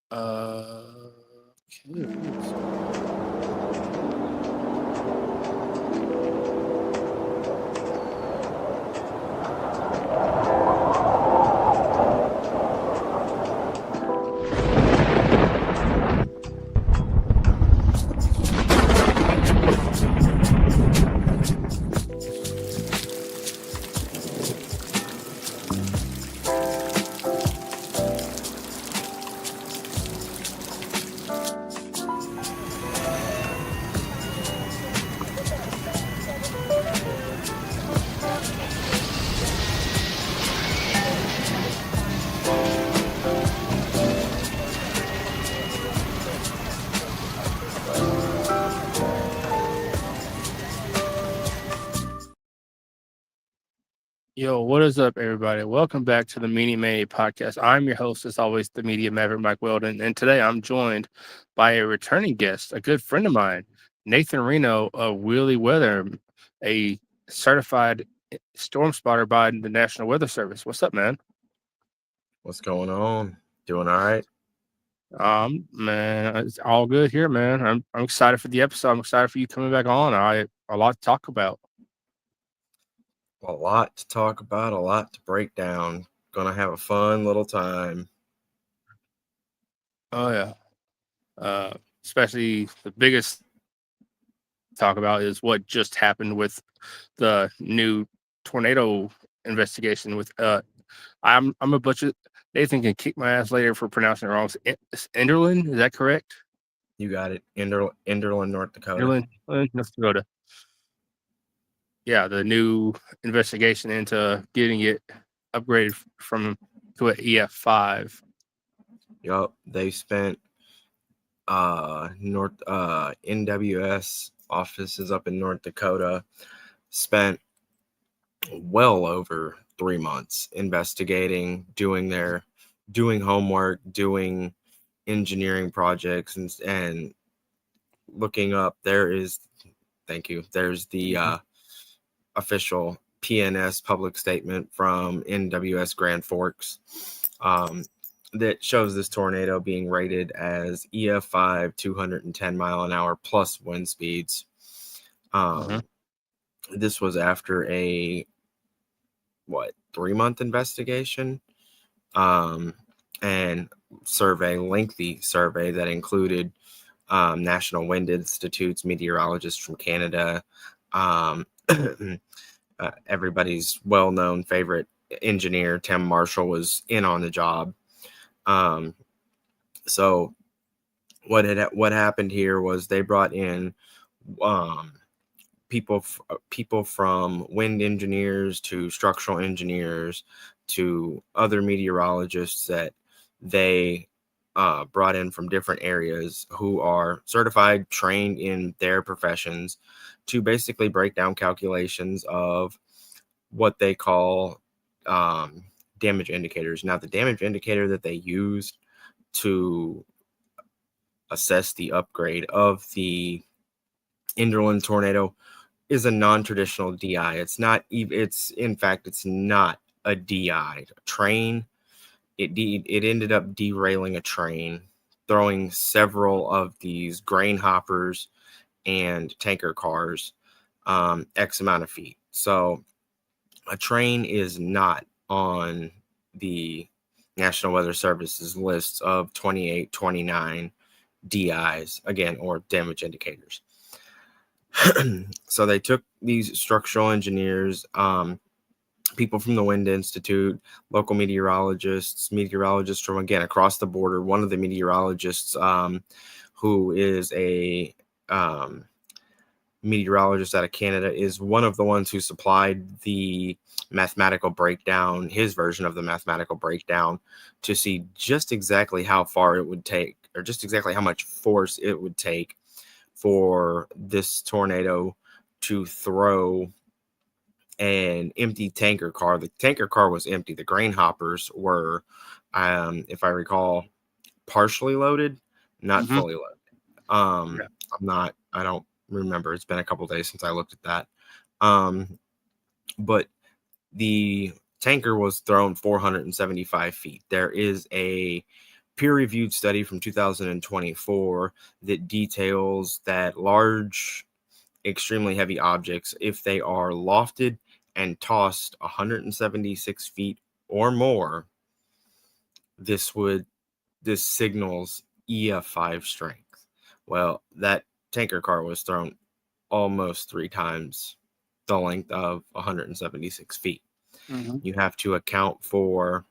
Okay. Yo, what is up, everybody? Welcome back to the Media Mania Podcast. I'm your host, as always, the Media Maverick, Mike Weldon, and today I'm joined by a returning guest, a good friend of mine, Nathan Reno of Wheelie Weather, a certified storm spotter by the National Weather Service. What's up, man? What's going on? Doing all right? Man, it's all good here, man. I'm excited for the episode. I'm excited for you coming back on. A lot to talk about. A lot to talk about, a lot to break down. Gonna have a fun little time. Oh yeah. Especially the biggest talk about is what just happened with the new tornado investigation with I'm a butcher. Nathan can kick my ass later for pronouncing it wrong. It's Enderlin, is that correct? You got it. Enderlin, North Dakota. Enderlin, North Dakota. Yeah, the new investigation into getting it upgraded from to an EF5. Yup, they spent NWS offices up in North Dakota spent well over 3 months investigating, doing homework, doing engineering projects and looking up. There's the official PNS public statement from NWS Grand Forks that shows this tornado being rated as EF5 210 mile an hour plus wind speeds. This was after a 3-month investigation and lengthy survey that included National Wind Institute's meteorologists from Canada, everybody's well-known favorite engineer, Tim Marshall, was in on the job. So what happened here was they brought in people from wind engineers to structural engineers to other meteorologists that they brought in from different areas who are certified, trained in their professions to basically break down calculations of what they call damage indicators. Now, the damage indicator that they used to assess the upgrade of the Enderlin tornado is a non-traditional DI. It's not a DI train. It ended up derailing a train, throwing several of these grain hoppers and tanker cars X amount of feet. So a train is not on the National Weather Service's list of 28, 29 DIs, again, or damage indicators. So they took these structural engineers, people from the Wind Institute, local meteorologists from, again, across the border. One of the meteorologists, who is a meteorologist out of Canada, is one of the ones who supplied the mathematical breakdown, his version of the mathematical breakdown, to see just exactly how far it would take, or just exactly how much force it would take for this tornado to throw an empty tanker car. The tanker car was empty. The grain hoppers were, if I recall, partially loaded, not fully loaded. I don't remember. It's been a couple days since I looked at that. But the tanker was thrown 475 feet. There is a peer-reviewed study from 2024 that details that large, extremely heavy objects, if they are lofted and tossed 176 feet or more, this signals EF5 strength. Well, that tanker car was thrown almost 3 times the length of 176 feet. Mm-hmm. You have to account for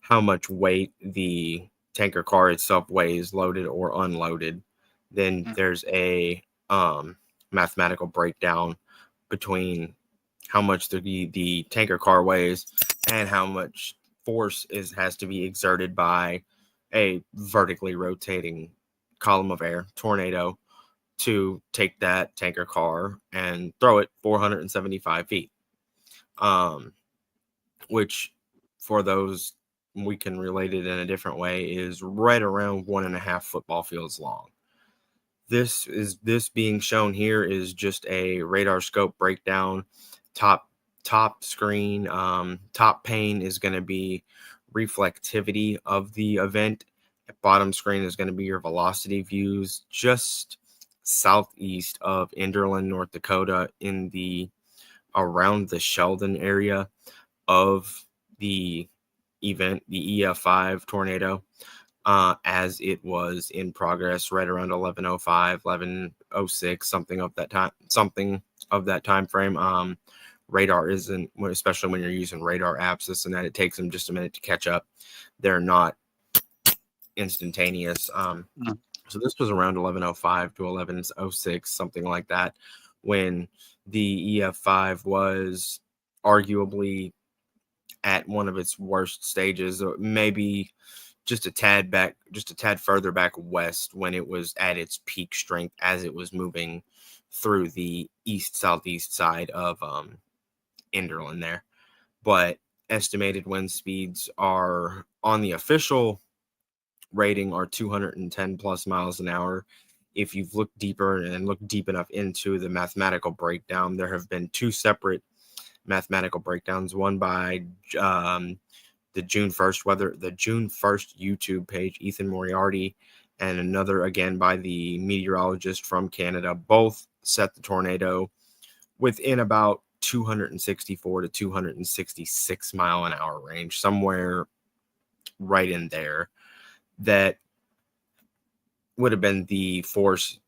how much weight the tanker car itself weighs, loaded or unloaded. Then there's a mathematical breakdown between how much the tanker car weighs and how much force has to be exerted by a vertically rotating column of air, tornado, to take that tanker car and throw it 475 feet. Which, for those, we can relate it in a different way, is right around 1.5 football fields long. This being shown here is just a radar scope breakdown. Top screen, top pane is going to be reflectivity of the event. Bottom screen is going to be your velocity views just southeast of Enderlin, North Dakota, in the around the Sheldon area of the event, the EF5 tornado, as it was in progress right around 11:05, 11:06, something of that time frame. Radar isn't, especially when you're using radar apps, this and that, it takes them just a minute to catch up. They're not instantaneous. So this was around 11:05 to 11:06, something like that, when the EF5 was arguably at one of its worst stages, or maybe just a tad further back west, when it was at its peak strength as it was moving through the east-southeast side of Enderlin there. But estimated wind speeds are, on the official rating, are 210 plus miles an hour. If you've looked deeper and looked deep enough into the mathematical breakdown, there have been 2 separate mathematical breakdowns, one by the June 1st YouTube page, Ethan Moriarty, and another again by the meteorologist from Canada. Both set the tornado within about 264 to 266 mile an hour range, somewhere right in there. That would have been the force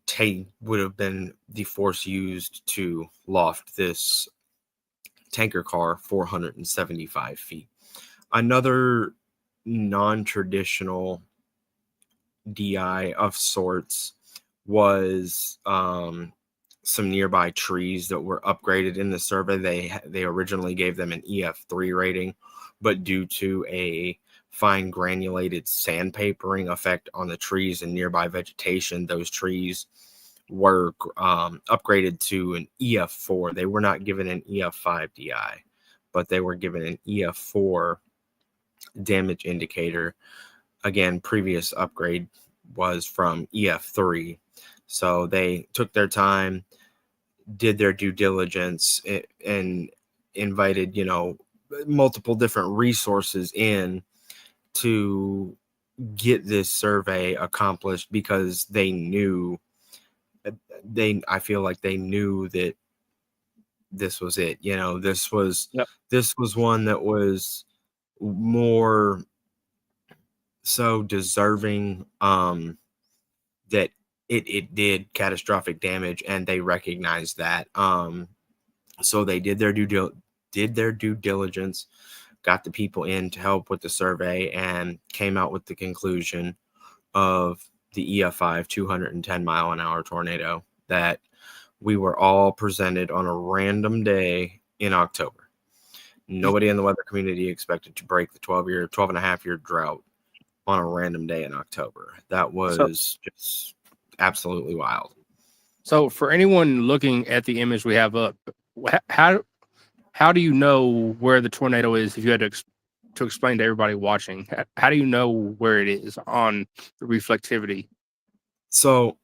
used to loft this tanker car 475 feet. Another non-traditional DI of sorts was some nearby trees that were upgraded in the survey. They originally gave them an EF3 rating, but due to a fine granulated sandpapering effect on the trees and nearby vegetation, those trees were upgraded to an EF4. They were not given an EF5 DI, but they were given an EF4 damage indicator. Again, previous upgrade was from EF3. So they took their time, did their due diligence, and invited, multiple different resources in to get this survey accomplished, because I feel like they knew that this was it. This was one that was more so deserving, that it did catastrophic damage, and they recognized that. So they did their due diligence, got the people in to help with the survey, and came out with the conclusion of the EF5 210 mile an hour tornado that we were all presented on a random day in October. Nobody in the weather community expected to break the 12 and a half year drought on a random day in October. That was just absolutely wild. So for anyone looking at the image we have up, how do you know where the tornado is? If you had to explain to everybody watching, how do you know where it is on the reflectivity? So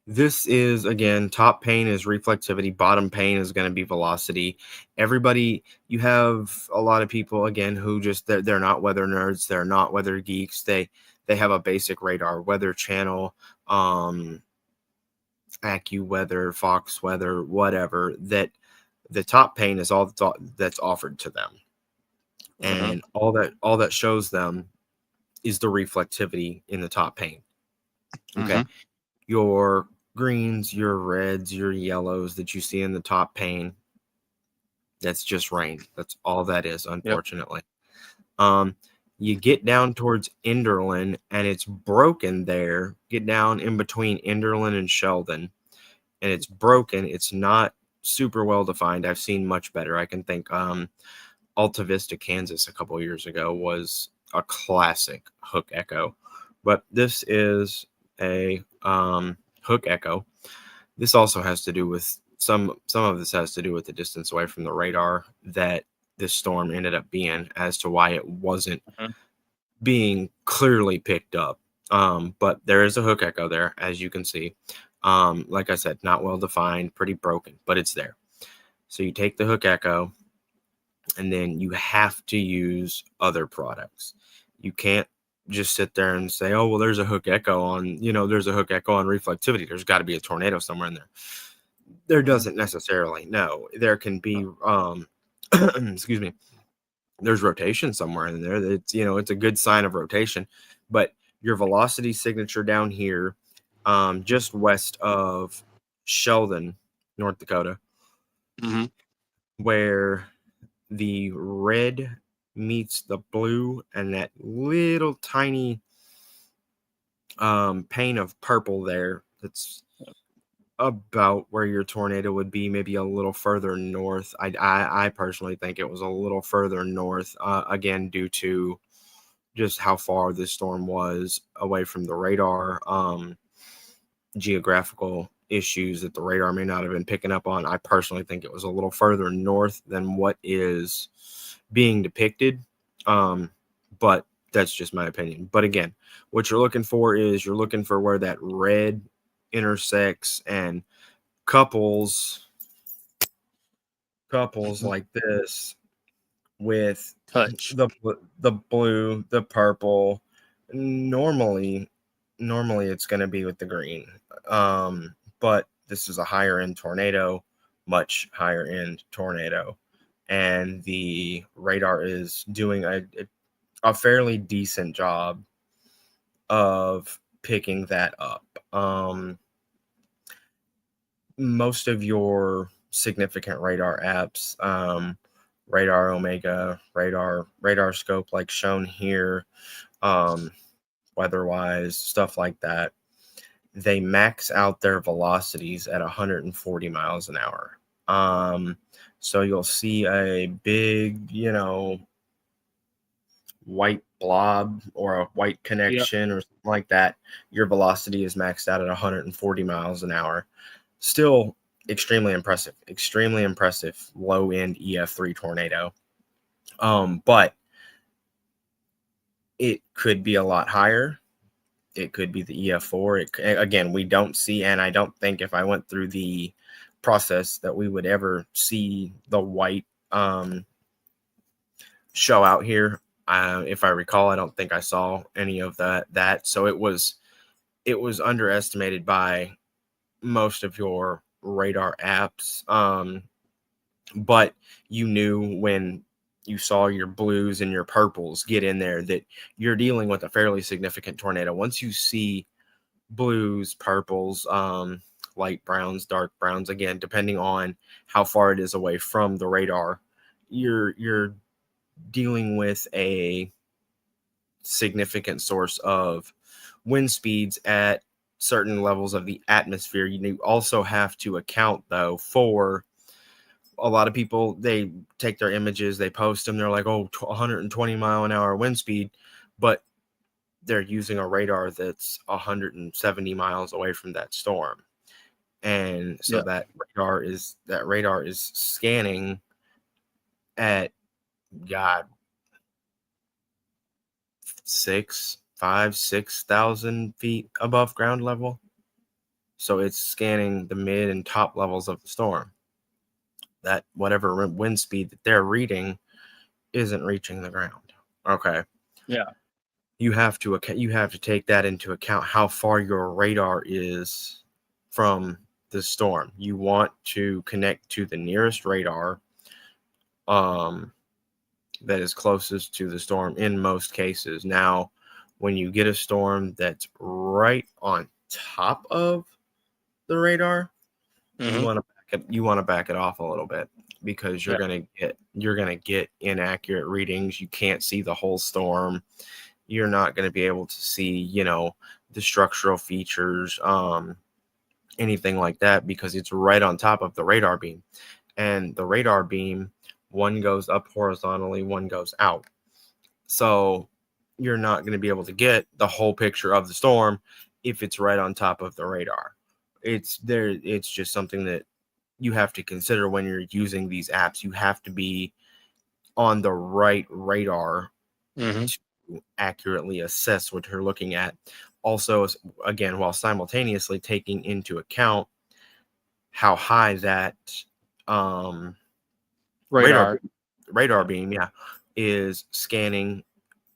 This is, again, top pane is reflectivity, bottom pane is going to be velocity. Everybody, you have a lot of people, again, who just, they're not weather nerds, they're not weather geeks. They have a basic radar, Weather Channel, AccuWeather, Fox Weather, whatever, that the top pane is all that's offered to them. Mm-hmm. And all that shows them is the reflectivity in the top pane. Mm-hmm. Okay. Your greens, your reds, your yellows that you see in the top pane, that's just rain. That's all that is, Yep. unfortunately. Um, you get down towards Enderlin and it's broken there. Get down in between Enderlin and Sheldon, and it's broken. It's not super well defined. I've seen much better. I can think Alta Vista, Kansas, a couple years ago was a classic hook echo, but this is a hook echo. This also has to do with some of this has to do with the distance away from the radar that this storm ended up being, as to why it wasn't Mm-hmm. being clearly picked up. But there is a hook echo there, as you can see. Like I said, not well defined, pretty broken, but it's there. So you take the hook echo, and then you have to use other products. You can't just sit there and say, oh, well, there's a hook echo on, there's a hook echo on reflectivity. There's got to be a tornado somewhere in there. There Mm-hmm. doesn't necessarily. No, there can be, excuse me, there's rotation somewhere in there. It's a good sign of rotation, but your velocity signature down here, just west of Sheldon, North Dakota, Mm-hmm. where the red meets the blue and that little tiny pane of purple there, that's about where your tornado would be, maybe a little further north. I personally think it was a little further north, again, due to just how far this storm was away from the radar, geographical issues that the radar may not have been picking up on. I personally think it was a little further north than what is being depicted. But that's just my opinion. But again, what you're looking for is you're looking for where that red intersects and couples Mm-hmm. like this with Touch. the blue, the purple. Normally, it's going to be with the green. But this is a higher end tornado, much higher end tornado, and the radar is doing a fairly decent job of picking that up. Most of your significant radar apps, Radar Omega, Radar Scope, like shown here, weather-wise, stuff like that, they max out their velocities at 140 miles an hour. So you'll see a big, white blob or a white Yep. connection or something like that. Your velocity is maxed out at 140 miles an hour. Still extremely impressive low end EF3 tornado. But it could be a lot higher. It could be the EF4. Again, we don't see, and I don't think if I went through the process that we would ever see the white show out here. If I recall, I don't think I saw any of that. So it was underestimated by most of your radar apps. But you knew when you saw your blues and your purples get in there that you're dealing with a fairly significant tornado. Once you see blues, purples, light browns, dark browns, again, depending on how far it is away from the radar, you're dealing with a significant source of wind speeds at certain levels of the atmosphere. You also have to account, though, for a lot of people. They take their images, they post them, they're like, oh, 120 mile an hour wind speed, but they're using a radar that's 170 miles away from that storm. And so Yep. that radar is scanning at, God, 6,000 feet above ground level. So it's scanning the mid and top levels of the storm. That whatever wind speed that they're reading isn't reaching the ground. Okay. Yeah. You have to take that into account, how far your radar is from the storm. You want to connect to the nearest radar um, that is closest to the storm in most cases. Now, when you get a storm that's right on top of the radar, you Mm-hmm. want to back it off a little bit, because Yeah. you're gonna get inaccurate readings. You can't see the whole storm. You're not going to be able to see, the structural features, anything like that, because it's right on top of the radar beam. And the radar beam, one goes up horizontally, one goes out. So you're not going to be able to get the whole picture of the storm if it's right on top of the radar. It's just something that you have to consider when you're using these apps. You have to be on the right radar Mm-hmm. to accurately assess what you're looking at. Also, again, while simultaneously taking into account how high that um, radar Radar. radar Yeah. beam, yeah, is scanning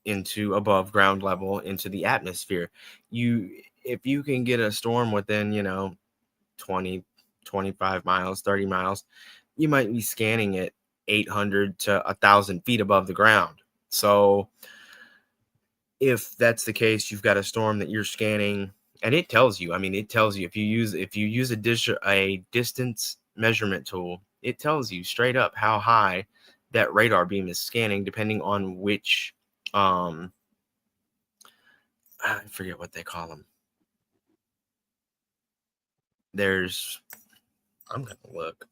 into above ground level into the atmosphere. If you can get a storm within 20, 25 miles, 30 miles, you might be scanning it 800 to 1,000 feet above the ground. So if that's the case, you've got a storm that you're scanning, and it tells you. I mean, it tells you, if you use a distance measurement tool, it tells you straight up how high that radar beam is scanning, depending on which I forget what they call them. There's I'm gonna look.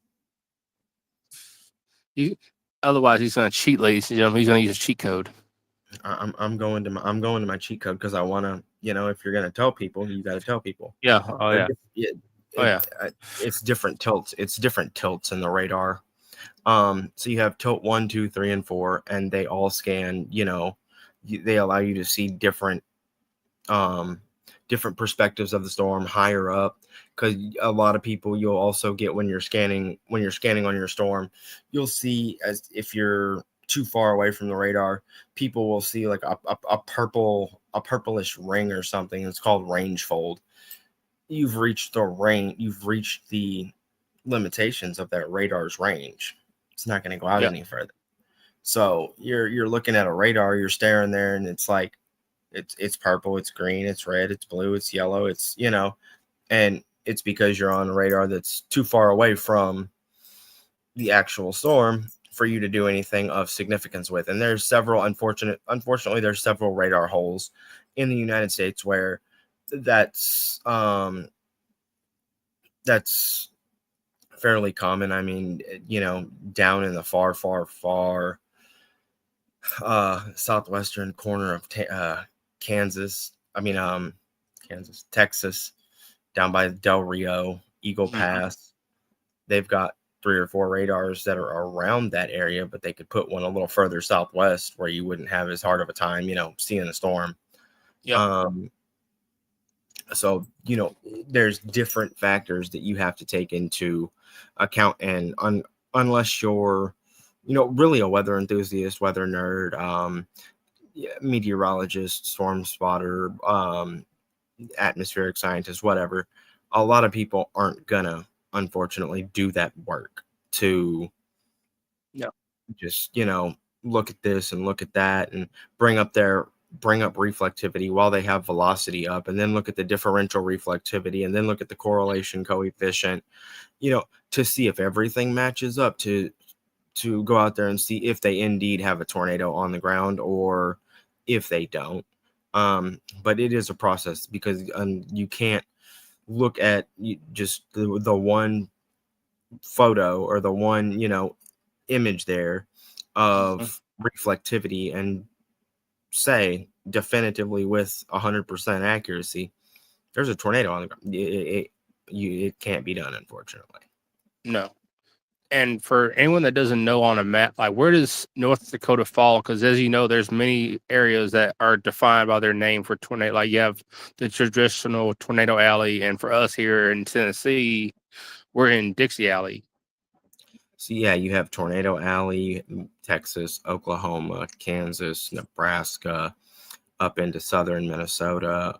He, otherwise, he's going to cheat, ladies and gentlemen. He's going to use cheat code. I'm going to my cheat code, because I want to, if you're gonna tell people, you got to tell people. Yeah. Oh, They're yeah. diff- it, Oh, it, yeah. it's different tilts. It's different tilts in the radar. So you have tilt 1, 2, 3, and 4, and they all scan. They allow you to see um, different perspectives of the storm higher up, because a lot of people, you'll also get when you're scanning on your storm, you'll see, as if you're too far away from the radar, people will see like a purplish ring or something. It's called range fold. You've reached the limitations of that radar's range. It's not going to go out Yeah. any further. So you're looking at a radar, you're staring there, and it's like it's purple, it's green, it's red, it's blue, it's yellow, and it's because you're on a radar that's too far away from the actual storm for you to do anything of significance with. And there's several unfortunately there's several radar holes in the United States where that's fairly common. I mean, down in the far southwestern corner of Kansas. I mean, Texas, down by Del Rio, Eagle Mm-hmm. Pass. They've got 3 or 4 radars that are around that area, but they could put one a little further southwest where you wouldn't have as hard of a time, seeing a storm. Yeah. Um, so there's different factors that you have to take into account, and unless you're really a weather enthusiast, weather nerd, meteorologist, storm spotter, atmospheric scientist, whatever, a lot of people aren't gonna unfortunately do that work to Yeah. just look at this and look at that and bring up reflectivity while they have velocity up, and then look at the differential reflectivity, and then look at the correlation coefficient, to see if everything matches up, to go out there and see if they indeed have a tornado on the ground or if they don't. But it is a process, because you can't look at just the one photo or the one image there Mhm. of reflectivity and say definitively with 100% accuracy there's a tornado on the ground. It can't be done, unfortunately. No. And for anyone that doesn't know on a map, like where does North Dakota fall? Because as you know, there's many areas that are defined by their name for tornado. Like you have the traditional Tornado Alley, and for us here in Tennessee, we're in Dixie Alley. So yeah, you have Tornado Alley, Texas, Oklahoma, Kansas, Nebraska, up into southern Minnesota,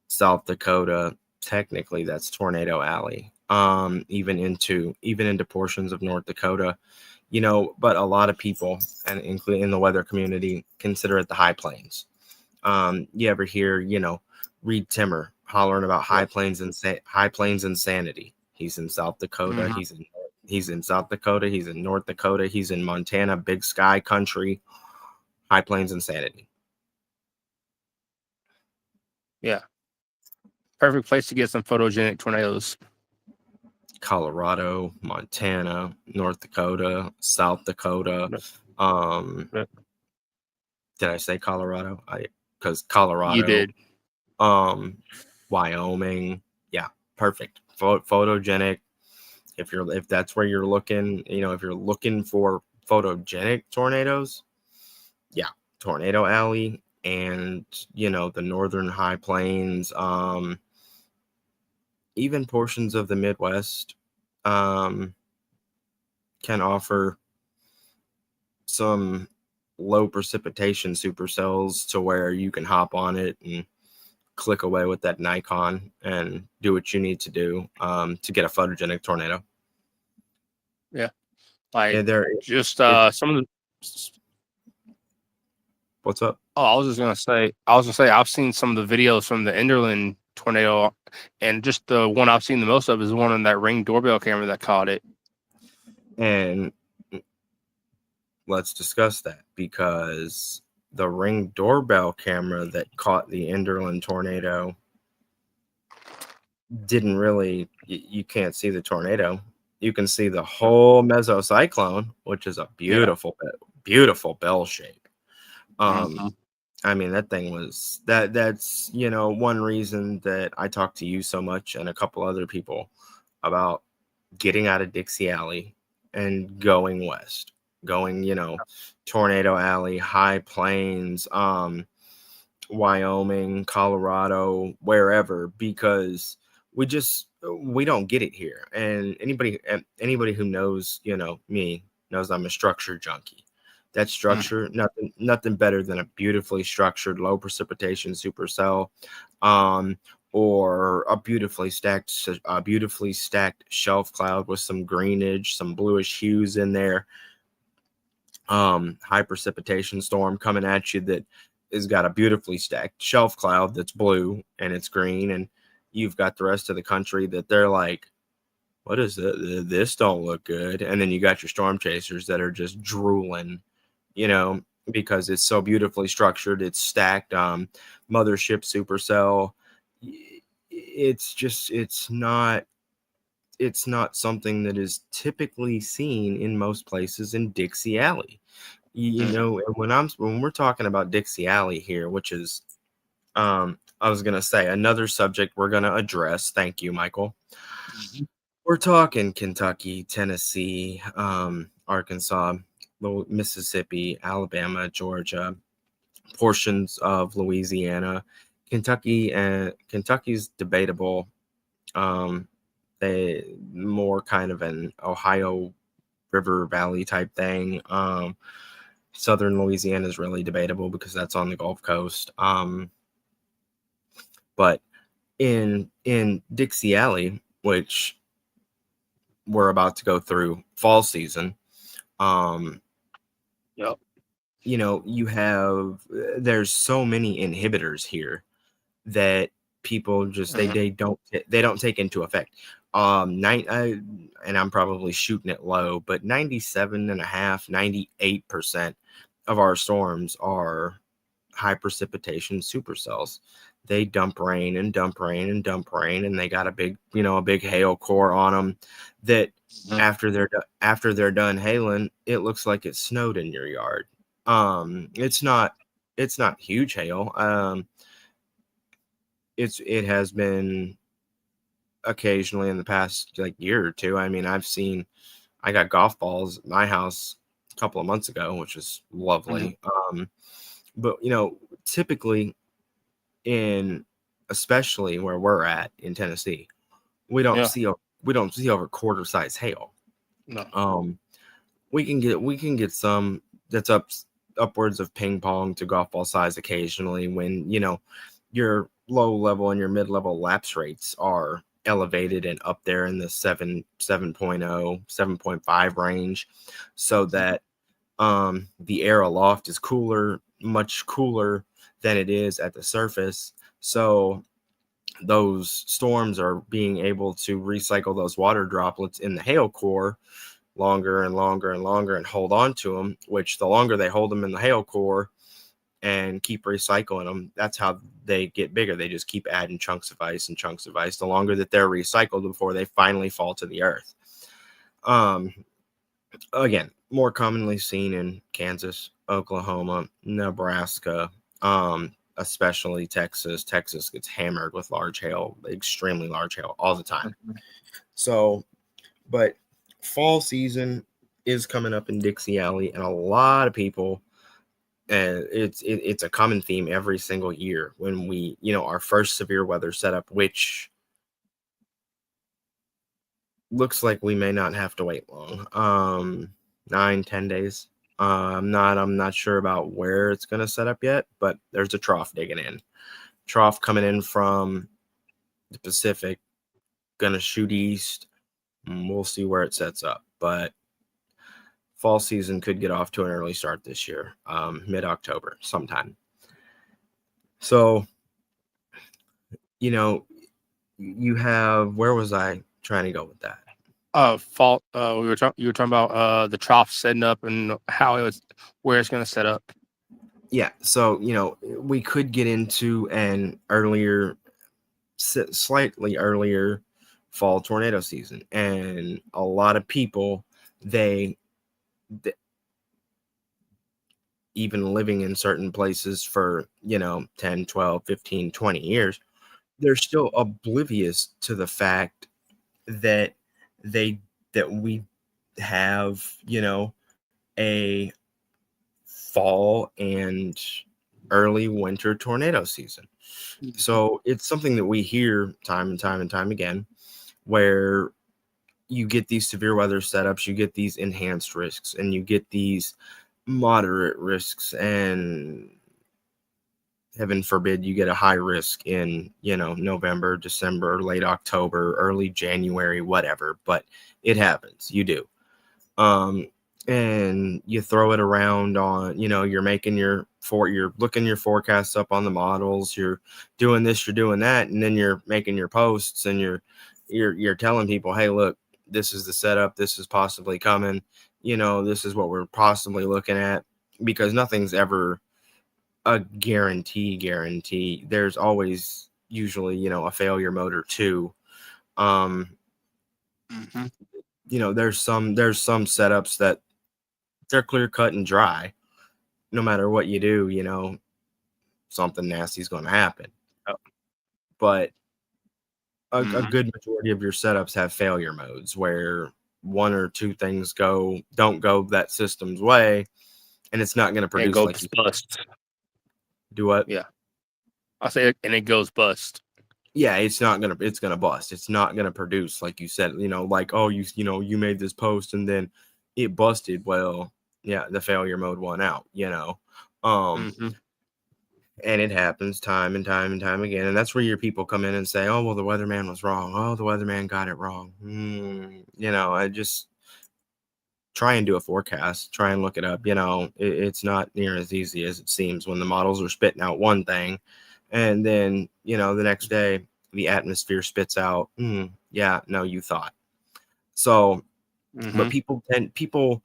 South Dakota. Technically, that's Tornado Alley. Even into portions of North Dakota, but a lot of people, and including in the weather community, consider it the high plains. You ever hear, Reed Timmer hollering about Yep. high plains insanity? He's in South Dakota. Mhm. He's in South Dakota. He's in North Dakota. He's in Montana, Big Sky Country, high plains insanity. Yeah. Perfect place to get some photogenic tornadoes. Colorado, Montana, North Dakota, South Dakota. Yep. Did I say Colorado? Because You Colorado, did. Wyoming. Yeah, perfect. Photogenic. If that's where you're looking, if you're looking for photogenic tornadoes, yeah, Tornado Alley and the northern high plains, even portions of the Midwest can offer some low precipitation supercells to where you can hop on it and click away with that Nikon and do what you need to do to get a photogenic tornado. Yeah. Like Yeah, there. just some of the. What's up? Oh, I was gonna say, I've seen some of the videos from the Enderlin tornado, and just the one I've seen the most of is the one on that Ring doorbell camera that caught it. And let's discuss that, because the Ring doorbell camera that caught the Enderlin tornado didn't really, you can't see the tornado. You can see the whole mesocyclone, which is a Yeah. beautiful bell shape. Mhm. I mean, that thing was that's one reason that I talked to you so much and a couple other people about getting out of Dixie Alley and going west, going, Tornado Alley, High Plains, Wyoming, Colorado, wherever, because we don't get it here. And anybody who knows, me knows I'm a structure junkie. That Mhm. structure, nothing better than a beautifully structured low precipitation supercell, um, or a beautifully stacked shelf cloud with some greenage, some bluish hues in there. High precipitation storm coming at you that has got a beautifully stacked shelf cloud that's blue and it's green, and you've got the rest of the country that they're like, what is it? This don't look good. And then you got your storm chasers that are just drooling, because it's so beautifully structured. It's stacked, mothership supercell. It's not something that is typically seen in most places in Dixie Alley. Mhm. And when we're talking about Dixie Alley here, which is, I was gonna say another subject we're gonna address. Thank you, Michael. Mhm. We're talking Kentucky, Tennessee, Arkansas, Mississippi, Alabama, Georgia, portions of Louisiana. Kentucky's debatable. They more kind of an Ohio River Valley type thing. Southern Louisiana is really debatable because that's on the Gulf Coast. But in Dixie Alley, which we're about to go through fall season, um, Yep. you have there's so many inhibitors here that people just Mhm. they don't take into effect. And I'm probably shooting it low, but 98% of our storms are high precipitation supercells. They dump rain and dump rain and dump rain, and they got a big hail core on them that Mhm. after they're done hailing, it looks like it snowed in your yard. It's not huge hail. It has been occasionally in the past like year or two. I mean, I got golf balls at my house a couple of months ago, which was Hmm. lovely. But typically in especially where we're at in Tennessee, we don't Yeah. see we don't see over quarter size hail. No. Um, we can get some that's upwards of ping pong to golf ball size occasionally when your low level and your mid level lapse rates are elevated and up there in the 7.0 7.5 range, so that the air aloft is cooler, much cooler than it is at the surface. So those storms are being able to recycle those water droplets in the hail core longer and longer and longer and hold on to them, which the longer they hold them in the hail core and keep recycling them, that's how they get bigger. They just keep adding chunks of ice and chunks of ice the longer that they're recycled before they finally fall to the earth. Um, Again, more commonly seen in Kansas, Oklahoma, Nebraska, especially Texas. Texas gets hammered with large hail, extremely large hail all the time. Mhm. So, but fall season is coming up in Dixie Alley, and a lot of people, and it's a common theme every single year when we, our first severe weather setup, which looks like we may not have to wait long. 9-10 days. I'm not sure about where it's gonna set up yet, but there's a trough digging in. Trough coming in from the Pacific, gonna shoot east. We'll see where it sets up, but fall season could get off to an early start this year, mid-October sometime. So, you know, you have, where was I trying to go with that? Fault. You were talking about the trough setting up and how it was, where it's going to set up. Yeah, so we could get into an earlier, slightly earlier fall tornado season, and a lot of people, they even living in certain places for 10, 12, 15, 20 years, they're still oblivious to the fact that they that we have a fall and early winter tornado season. Mhm. So it's something that we hear time and time and time again, where you get these severe weather setups, you get these enhanced risks, and you get these moderate risks, and heaven forbid you get a high risk in November, December, late October, early January, whatever. But it happens. You do. Um, and you throw it around on, you're looking your forecasts up on the models, you're doing this, you're doing that, and then you're making your posts, and you're telling people, hey, look, this is the setup, this is possibly coming, this is what we're possibly looking at, because nothing's ever a guarantee. There's always usually, a failure mode or two. Um, Mhm. there's some setups that they're clear cut and dry. No matter what you do, something nasty is going to happen. Yep. But a Mhm. good majority of your setups have failure modes where one or two things don't go that system's way, and it's not going to And it produce like goes you bust. do. What? Yeah. I say it, and it goes bust. Yeah, it's gonna bust. It's not gonna produce like you said. Like, oh, you made this post and then it busted. Well, yeah, the failure mode won out. Um, Mhm. and it happens time and time and time again. And that's where your people come in and say, oh, well, the weatherman was wrong. Oh, the weatherman got it wrong. I just try and do a forecast. Try and look it up. It's not near as easy as it seems when the models are spitting out one thing, and then the next day the atmosphere spits out, yeah, no, you thought so. But Mhm. people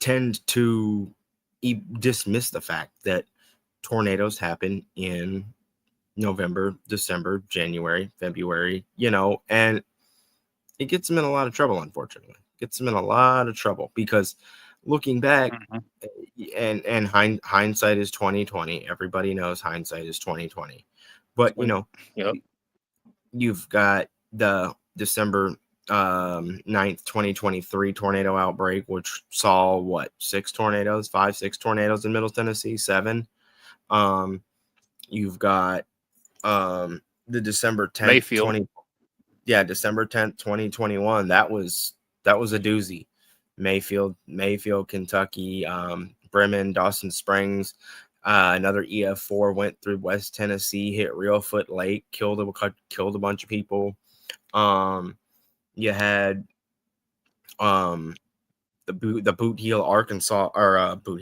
tend to dismiss the fact that tornadoes happen in November, December, January, February, and it gets them in a lot of trouble. Unfortunately, gets them in a lot of trouble because looking back, Mhm. and hindsight is 2020. Everybody knows hindsight is 2020. But Yep. you've got December 9th, 2023 tornado outbreak, which saw what, 6 tornadoes in Middle Tennessee, 7. You've got the December 10th, Mayfield. December 10th, 2021. That was a doozy. Mayfield, Kentucky, Bremen, Dawson Springs. Another EF4 went through West Tennessee, hit Reelfoot Lake, killed a bunch of people. You had the Boot Heel, Arkansas, Boot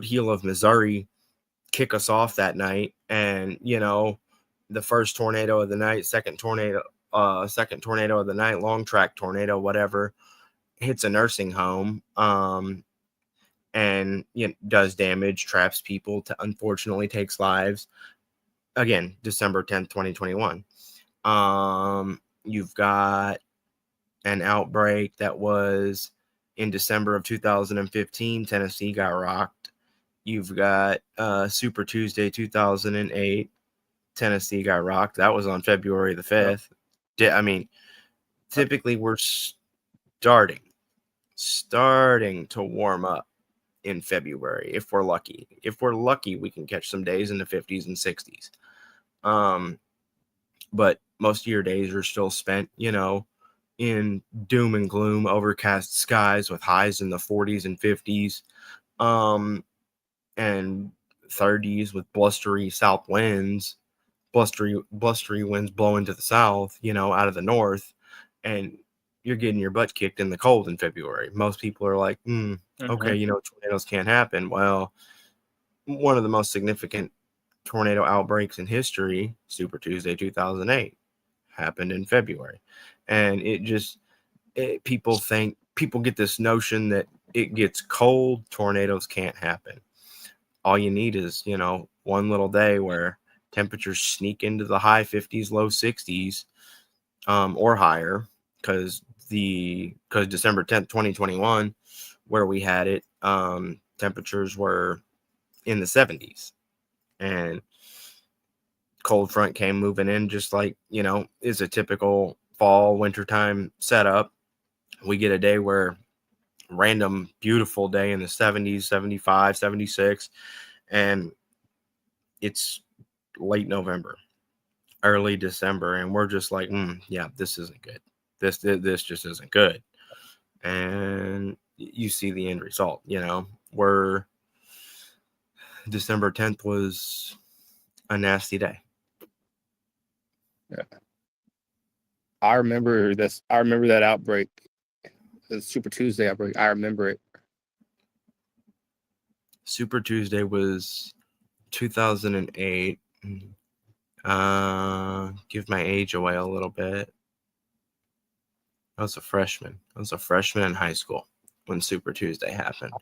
Heel of Missouri kick us off that night, and the first tornado of the night, second tornado of the night, long track tornado, whatever, hits a nursing home, and does damage, traps people, unfortunately takes lives. Again, December 10th, 2021. You've got an outbreak that was in December of 2015. Tennessee got rocked. You've got Super Tuesday 2008. Tennessee got rocked. That was on February the 5th. I mean, typically we're starting to warm up in February if we're lucky. If we're lucky, we can catch some days in the 50s and 60s. But most of your days are still spent, in doom and gloom, overcast skies with highs in the 40s and 50s, and 30s with blustery south winds, blustery winds blowing to the south, out of the north, and you're getting your butt kicked in the cold in February. Most people are like, okay, tornadoes can't happen. Well, one of the most significant tornado outbreaks in history, Super Tuesday 2008, happened in February. And people get this notion that it gets cold, tornadoes can't happen. All you need is, one little day where temperatures sneak into the high 50s, low 60s, or higher, because December 10th, 2021, where we had it, temperatures were in the 70s, and cold front came moving in, just like, is a typical fall wintertime setup. We get a day where random beautiful day in the 70s, 75, 76, and it's late November, early December, and we're just like, this isn't good. This just isn't good. And you see the end result, where December 10th was a nasty day. Yeah. I remember that outbreak, the Super Tuesday outbreak. I remember it. Super Tuesday was 2008. Give my age away a little bit. I was a freshman in high school when Super Tuesday happened.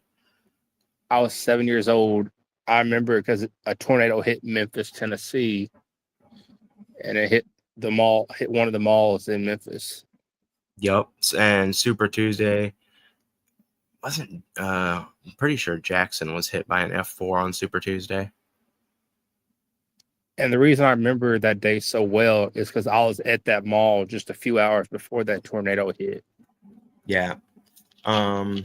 I was 7 years old. I remember because a tornado hit Memphis, Tennessee, and it hit one of the malls in Memphis. Yep. And Super Tuesday wasn't, I'm pretty sure Jackson was hit by an F4 on Super Tuesday. And the reason I remember that day so well is because I was at that mall just a few hours before that tornado hit. Yeah. But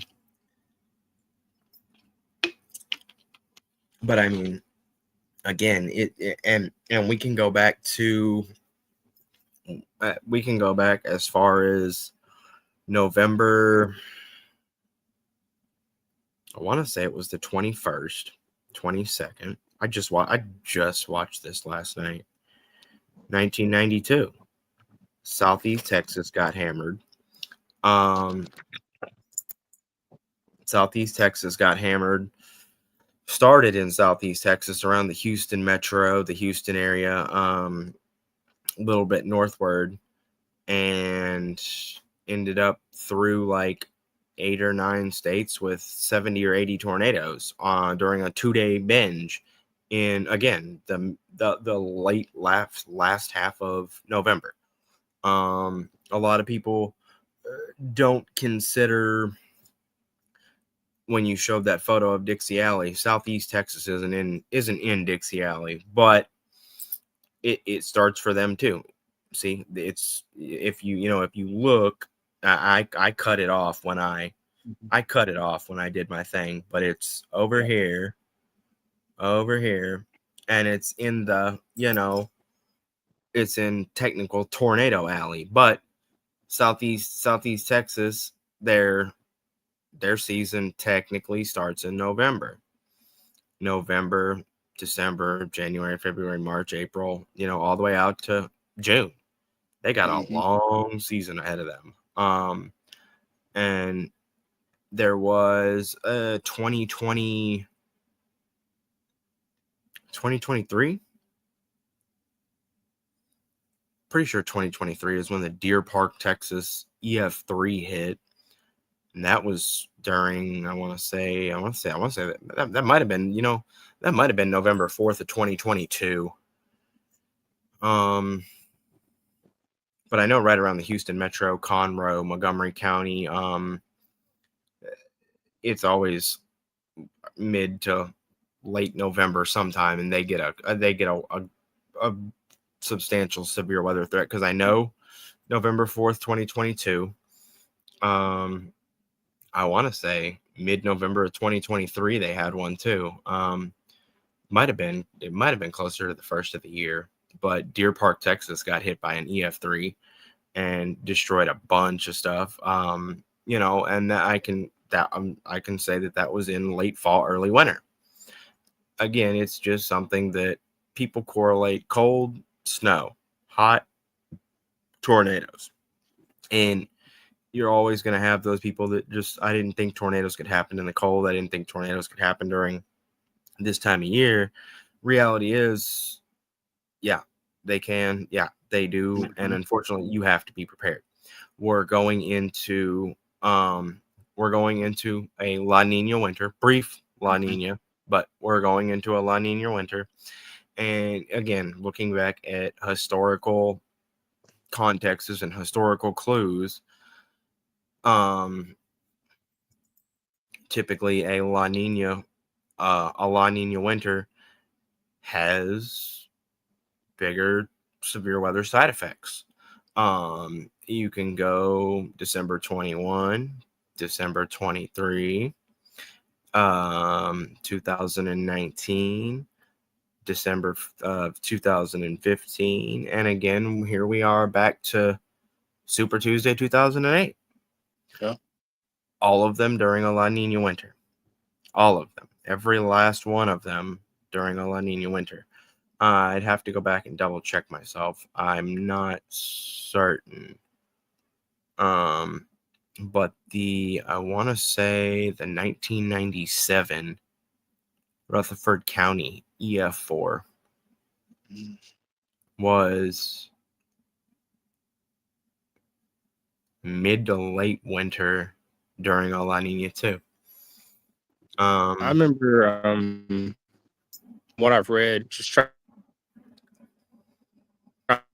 I mean, again, and we can go back as far as November. I want to say it was the 21st, 22nd. I just watched this last night. 1992. Southeast Texas got hammered. Southeast Texas got hammered. Started in Southeast Texas around the Houston metro, the Houston area, a little bit northward, and ended up through like 8 or 9 states with 70 or 80 tornadoes during a 2-day binge in, again, the late last half of November. A lot of people don't consider, when you showed that photo of Dixie Alley, Southeast Texas isn't in Dixie Alley, but it starts for them too. See, it's if you look, I cut it off when I cut it off when I did my thing, but it's Yeah. over here, and it's in the it's in technical tornado alley, but Southeast Texas, their season technically starts in November, December, January, February, March, April, all the way out to June. They got a Hmm. long season ahead of them. And there was 2023. Pretty sure 2023 is when the Deer Park, Texas EF3 hit. And that was during, I want to say that might have been, that might have been November 4th of 2022. But I know right around the Houston Metro, Conroe, Montgomery County, it's always mid to late November sometime, and they get a substantial severe weather threat, because I know November 4th, 2022. I want to say mid-November of 2023 they had one too. It might have been closer to the first of the year, but Deer Park, Texas got hit by an EF3 and destroyed a bunch of stuff. And I can say that was in late fall, early winter. Again, it's just something that people correlate: cold, snow, hot, tornadoes. And you're always going to have those people that just, I didn't think tornadoes could happen in the cold. I didn't think tornadoes could happen during this time of year. Reality is, yeah, they can. Yeah, they do. And Hmm. unfortunately, you have to be prepared. We're going into a La Nina winter, brief La Hmm. Nina, but we're going into a La Nina winter. And again, looking back at historical contexts and historical clues, typically a La Nina winter has bigger severe weather side effects. You can go December 21, December 23, 2019, December of 2015, and again, here we are back to Super Tuesday 2008. Yeah. All of them during a La Nina winter. All of them. Every last one of them during a La Nina winter. I'd have to go back and double check myself. I'm not certain. But I want to say the 1997 Rutherford County EF4 Mhm. was mid to late winter during a La Nina too. I Um, remember what I've read, just trying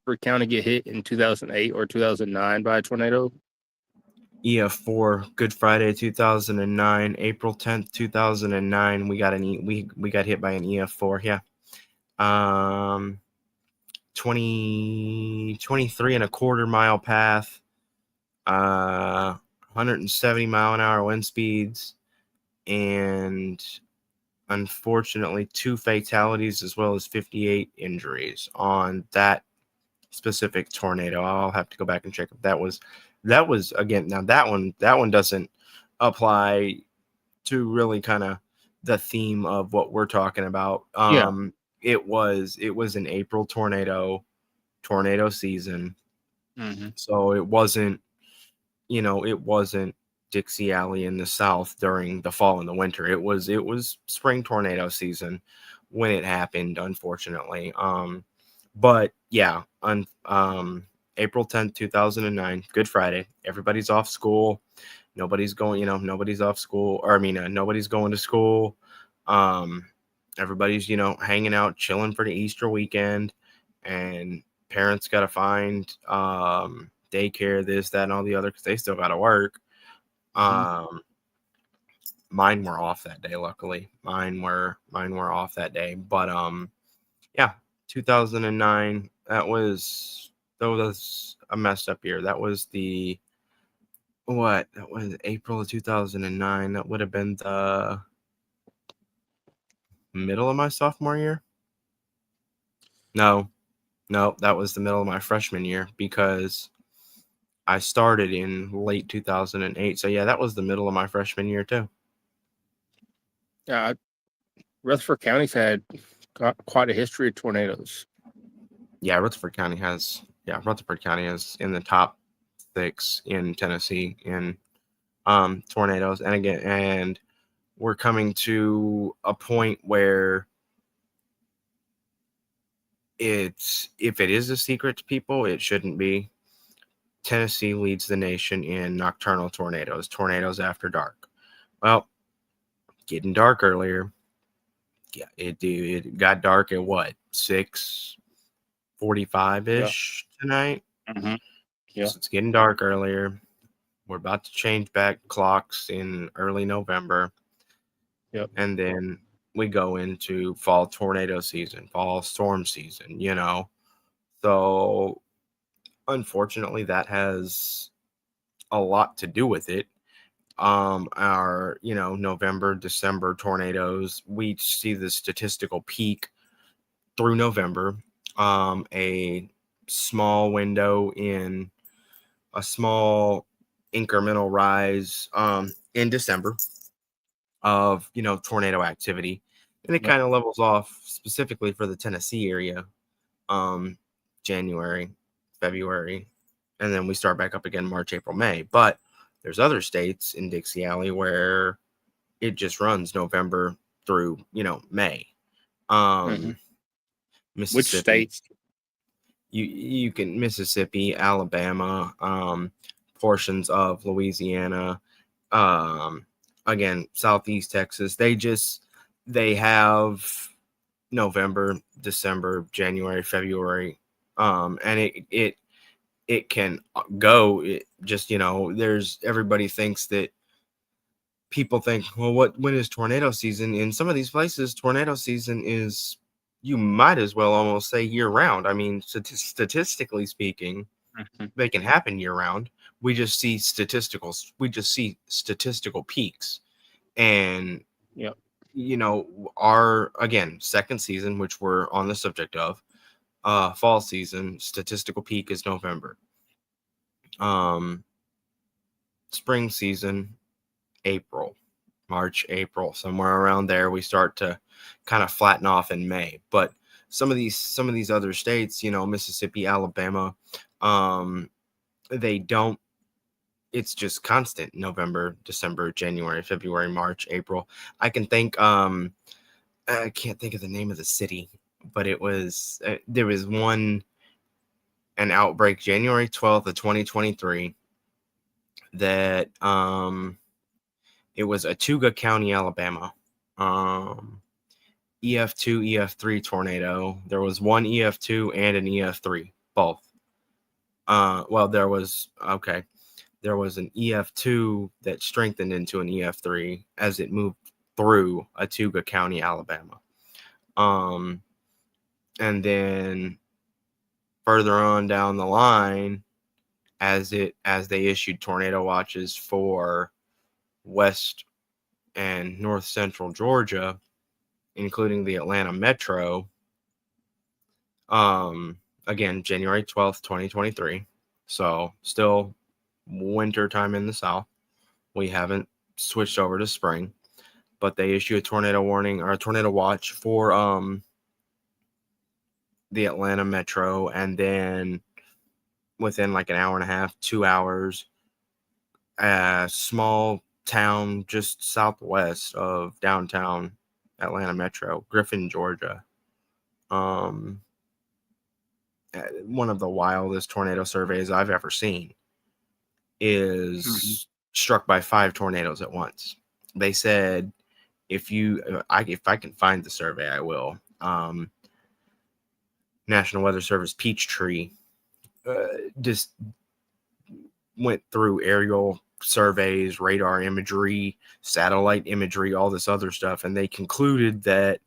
for county get hit in 2008 or 2009 by a tornado. EF4, Good Friday 2009, April 10th 2009. We got hit by an EF4. Yeah. 23 and a quarter mile path, 170-mile-an-hour wind speeds, and unfortunately 2 fatalities as well as 58 injuries on that specific tornado. I'll have to go back and check if that was again. Now that one doesn't apply to really kind of the theme of what we're talking about. Yeah. It was an April tornado season, Hmm. so it wasn't Dixie Alley in the South during the fall and the winter. It was spring tornado season when it happened, unfortunately. But yeah, April 10th, 2009, Good Friday. Everybody's off school. Nobody's off school, or I mean, nobody's going to school. Um, Everybody's, hanging out, chilling for the Easter weekend, and parents got to find daycare, this, that, and all the other, because they still got to work. Hmm. Um, Mine were off that day. Luckily, mine were off that day. But yeah, 2009. That was That was a messed up year. That was the what? That was April of 2009. That would have been the middle of my sophomore year. No, that was the middle of my freshman year because I started in late 2008. So yeah, that was the middle of my freshman year too. Yeah, Rutherford County's had quite a history of tornadoes. Yeah, Rutherford County is in the top 6 in Tennessee in tornadoes. And we're coming to a point where if it is a secret to people, it shouldn't be. Tennessee leads the nation in nocturnal tornadoes after dark. Well, getting dark earlier. Yeah, it got dark at what, 6:45 Yeah. ish tonight. Mm-hmm. Yeah. So it's getting dark earlier. We're about to change back clocks in early November. Yep. And then we go into fall tornado season, fall storm season, So unfortunately, that has a lot to do with it. Our, November, December tornadoes, we see the statistical peak through November, a small window in a small incremental rise in December of tornado activity, and it Yep. kind of levels off specifically for the Tennessee area January, February, and then we start back up again March, April, May. But there's other states in Dixie Alley where it just runs November through May. Mm-hmm. Which Mississippi, states? you can Mississippi, Alabama, portions of Louisiana, again Southeast Texas. They have November, December, January, February, and it can go. It just there's everybody thinks that people think, well, when is tornado season? In some of these places, tornado season is, you might as well almost say year round. I mean, statistically speaking, Mm-hmm. they can happen year round. We just see statistical peaks, and Yep. our, again, second season, which we're on the subject of, fall season, statistical peak is November. Spring season, April, March, April, somewhere around there, we start to kind of flatten off in May. But some of these other states, Mississippi, Alabama, they don't. It's just constant November, December, January, February, March, April. I can't think of the name of the city, but it was there was an outbreak January 12th of 2023 that it was Autauga County, Alabama. EF2, EF3 tornado. There was one EF2 and an EF3, both. There was an EF2 that strengthened into an EF3 as it moved through Autauga County, Alabama. And then further on down the line, as they issued tornado watches for West and North Central Georgia, including the Atlanta Metro, again, January 12th, 2023. So still winter time in the South. We haven't switched over to spring, but they issue a tornado warning or a tornado watch for the Atlanta Metro, and then within like an hour and a half, 2 hours, a small town just southwest of downtown Atlanta Metro, Griffin, Georgia. One of the wildest tornado surveys I've ever seen is struck by 5 tornadoes at once. They said, if I can find the survey, I will. National Weather Service Peachtree just went through aerial surveys, radar imagery, satellite imagery, all this other stuff, and they concluded that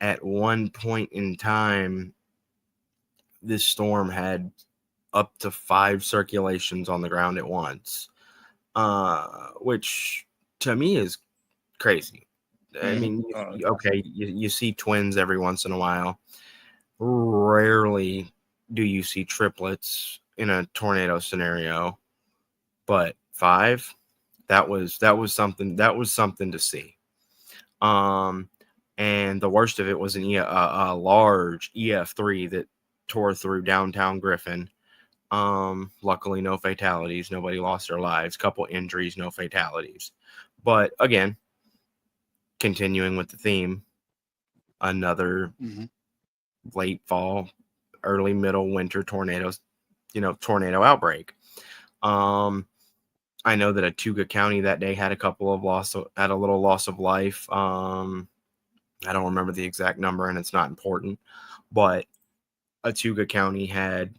at one point in time, this storm had up to 5 circulations on the ground at once, which to me is crazy. I Mm. mean, Oh, okay, you see twins every once in a while. Rarely do you see triplets in a tornado scenario, but 5, that was something to see. Um, and the worst of it was a large EF3 that tore through downtown Griffin. Luckily, no fatalities. Nobody lost their lives. Couple injuries, no fatalities. But again, continuing with the theme, another mhm. late fall, early middle winter tornadoes, tornado outbreak. Um, I know that Attuga County that day had a little loss of life. I don't remember the exact number, and it's not important, but Attuga County had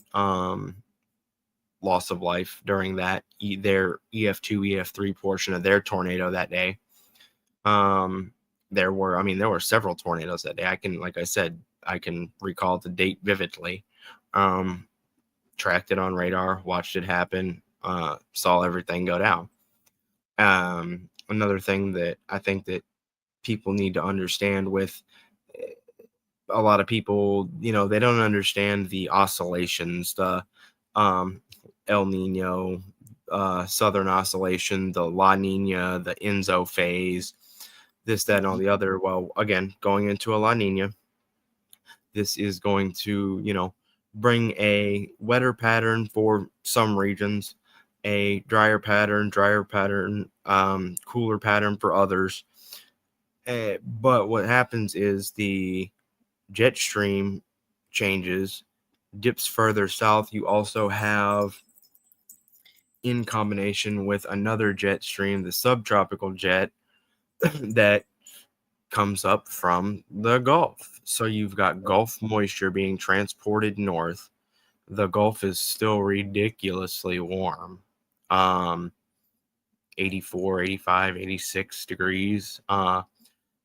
loss of life during their EF2 EF3 portion of their tornado that day. Um, there were several tornadoes that day. Like I said, I can recall the date vividly. Um, Tracked it on radar, watched it happen, saw everything go down. Another thing that I think that people need to understand with a lot of people, they don't understand the oscillations, the um, El Nino, Southern Oscillation, the La Nina, the Enzo phase, this, that, and all Mhm. the other. Well, again, going into a La Nina, this is going to, bring a wetter pattern for some regions, a drier pattern, cooler pattern for others. But what happens is the jet stream changes, dips further south. You also have, in combination with another jet stream, the subtropical jet that comes up from the Gulf. So you've got Gulf moisture being transported north. The Gulf is still ridiculously warm. Um, 84, 85, 86 degrees.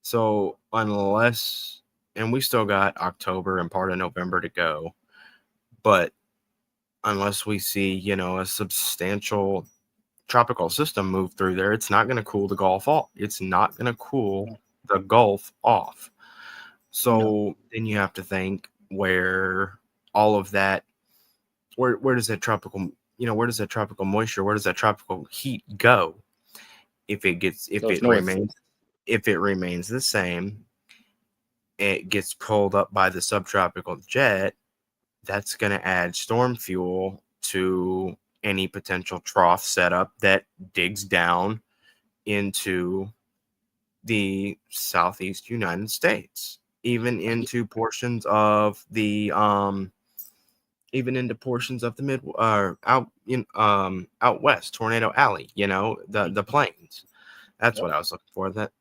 So unless, and we still got October and part of November to go, but unless we see, a substantial tropical system move through there, it's not going to cool the Gulf off. It's not going to cool No. the Gulf off. No. So then you have to think where all of that, where does that tropical, where does that tropical moisture, where does that tropical heat go? If it gets, Goes north. if it remains the same, it gets pulled up by the subtropical jet. That's going to add storm fuel to any potential trough setup that digs down into the southeast United States, even into portions of the mid out west, Tornado Alley, the plains. That's Yep. what I was looking for. That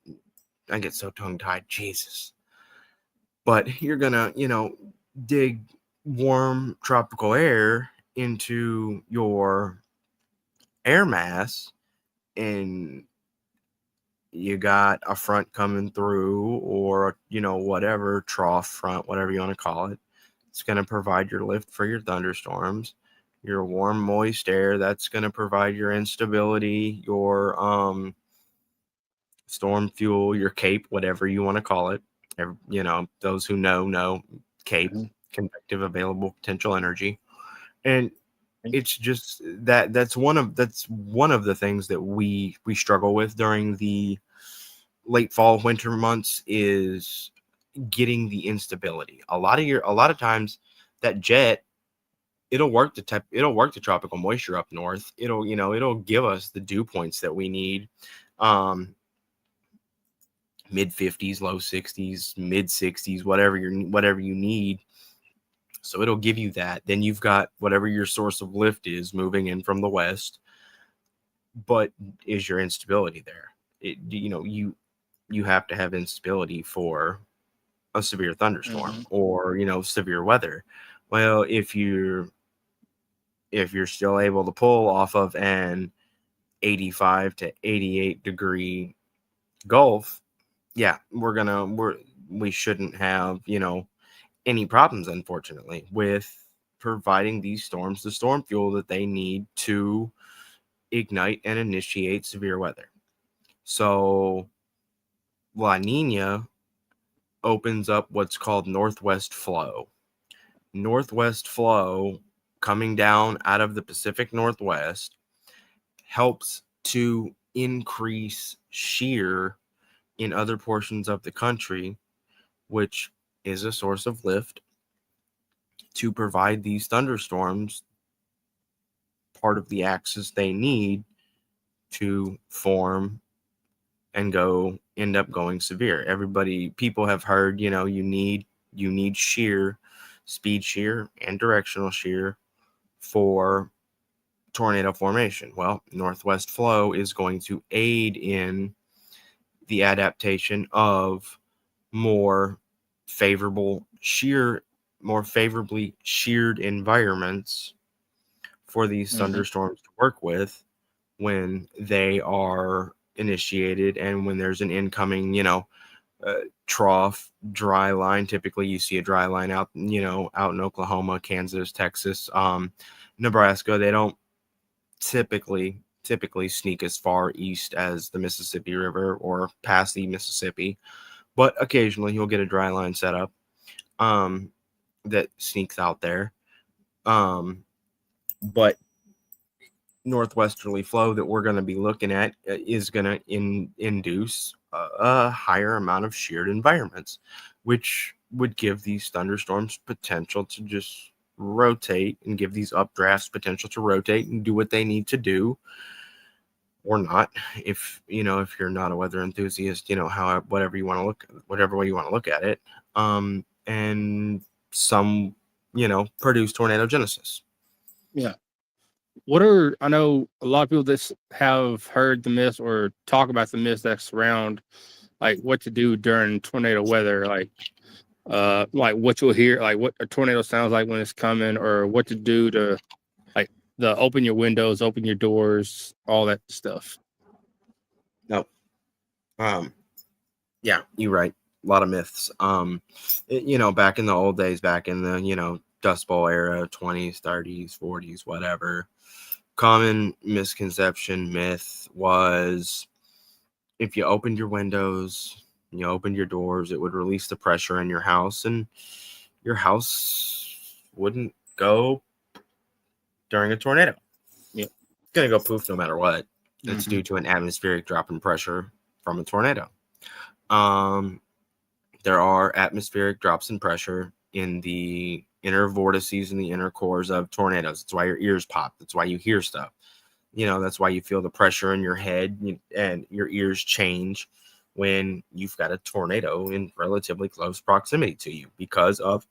I get so tongue tied, Jesus. But you're gonna, dig warm tropical air into your air mass, and you got a front coming through, or whatever trough front, whatever you want to call it. It's going to provide your lift for your thunderstorms, your warm moist air. That's going to provide your instability, your storm fuel, your cape, whatever you want to call it. Those who know cape, Mhm. convective available potential energy. And Mhm. it's just that's one of the things that we struggle with during the late fall winter months, is getting the instability. A lot of times that jet, it'll work the tropical moisture up north. It'll give us the dew points that we need. um Mid 50s, low 60s, mid 60s, whatever you need. So it'll give you that. Then you've got whatever your source of lift is moving in from the west. But is your instability there? You have to have instability for a severe thunderstorm, Mhm. or severe weather. Well, if you're still able to pull off of an 85 to 88 degree Gulf, yeah, we shouldn't have any problems, unfortunately, with providing these storms the storm fuel that they need to ignite and initiate severe weather. So La Nina opens up what's called northwest flow. Northwest flow coming down out of the Pacific Northwest helps to increase shear in other portions of the country, which is a source of lift to provide these thunderstorms part of the axis they need to form and end up going severe. People have heard, you need shear, speed shear and directional shear for tornado formation. Well, northwest flow is going to aid in the adaptation of more favorably sheared environments for these thunderstorms to work with when they are initiated and when there's an incoming, trough dry line. Typically you see a dry line out in Oklahoma, Kansas, Texas, Nebraska. They don't typically sneak as far east as the Mississippi River or past the Mississippi, but occasionally you'll get a dry line set up that sneaks out there. But northwesterly flow that we're going to be looking at is going to induce a higher amount of sheared environments, which would give these thunderstorms potential to just rotate and give these updrafts potential to rotate and do what they need to do, or not. If you're not a weather enthusiast, whatever way you want to look at it, and some produce tornado genesis. Yeah. I know a lot of people that have heard the myths or talk about the myths that surround like what to do during tornado weather, like what you'll hear, like what a tornado sounds like when it's coming, or what to do to like open your windows, open your doors, all that stuff. No. Yeah, you're right. A lot of myths. Back in the old days, back in the, Dust Bowl era, 20s, 30s, 40s, whatever, common misconception myth was if you opened your windows, you opened your doors, it would release the pressure in your house and your house wouldn't go during a tornado. Yep. It's going to go poof no matter what. It's due to an atmospheric drop in pressure from a tornado. There are atmospheric drops in pressure in the inner vortices and the inner cores of tornadoes. That's why your ears pop. That's why you hear stuff. That's why you feel the pressure in your head and your ears change when you've got a tornado in relatively close proximity to you because of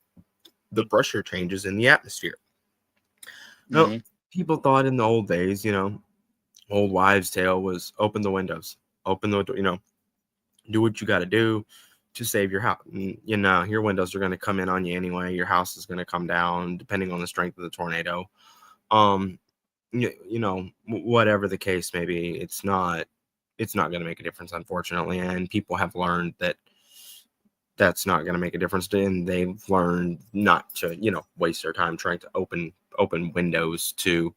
the pressure changes in the atmosphere. Now, people thought in the old days, old wives' tale was open the windows, open the, do what you got to do to save your house. Your windows are going to come in on you anyway. Your house is going to come down depending on the strength of the tornado. Whatever the case may be, it's not going to make a difference, unfortunately. And people have learned that that's not going to make a difference. And they've learned not to, waste their time trying to open windows to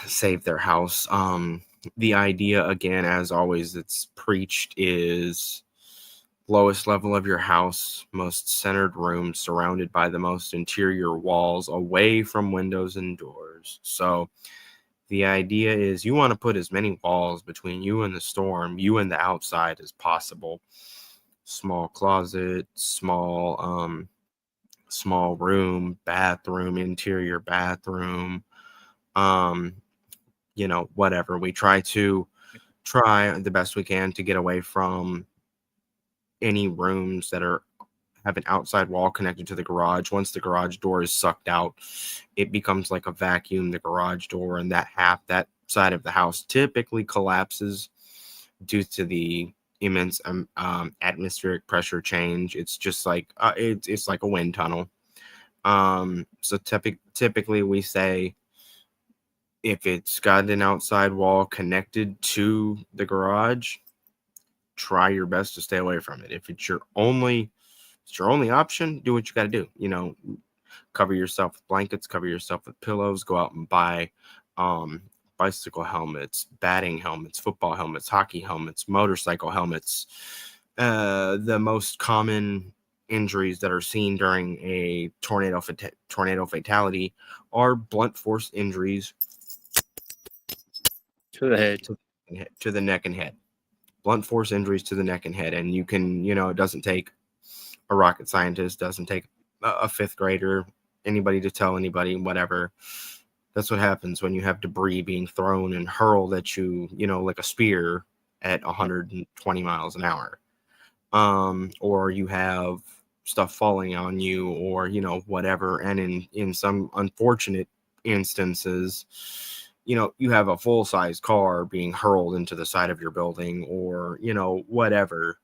save their house. The idea, again, as always, that's preached is lowest level of your house, most centered room, surrounded by the most interior walls, away from windows and doors. So the idea is you want to put as many walls between you and the storm, you and the outside, as possible. Small closet, small room, bathroom, interior bathroom, whatever. We try the best we can to get away from any rooms that have an outside wall connected to the garage. Once the garage door is sucked out, it becomes like a vacuum, the garage door, and that side of the house typically collapses due to the immense atmospheric pressure change. It's just like it's like a wind tunnel. So typically we say if it's got an outside wall connected to the garage, try your best to stay away from it. If it's your only option, do what you got to do. Cover yourself with blankets, cover yourself with pillows, go out and buy um, bicycle helmets, batting helmets, football helmets, hockey helmets, motorcycle helmets. The most common injuries that are seen during a tornado fatality are blunt force injuries To the head. to the neck and head. Blunt force injuries to the neck and head. And you can, it doesn't take a rocket scientist, doesn't take a fifth grader, anybody to tell anybody, whatever. That's what happens when you have debris being thrown and hurled at you, like a spear at 120 miles an hour. Or you have stuff falling on you, or, whatever. And in some unfortunate instances, you have a full-size car being hurled into the side of your building, or, whatever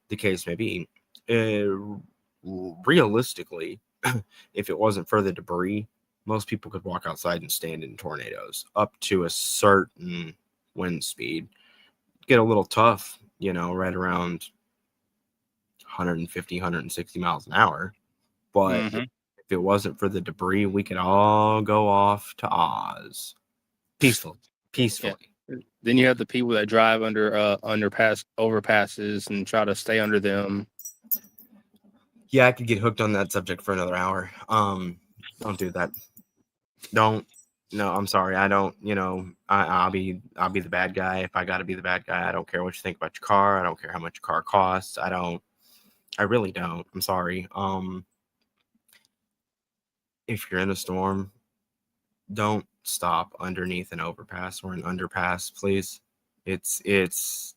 the case may be. Realistically, if it wasn't for the debris, most people could walk outside and stand in tornadoes up to a certain wind speed. Get a little tough, right around 150, 160 miles an hour. But Mm-hmm. if it wasn't for the debris, we could all go off to Oz peacefully. Yeah. Then you have the people that drive under overpasses and try to stay under them. Yeah, I could get hooked on that subject for another hour. Don't do that. Don't. No, I'm sorry. I don't. I'll be the bad guy if I got to be the bad guy. I don't care what you think about your car. I don't care how much your car costs. I don't. I really don't. I'm sorry. If you're in a storm, don't stop underneath an overpass or an underpass, please. It's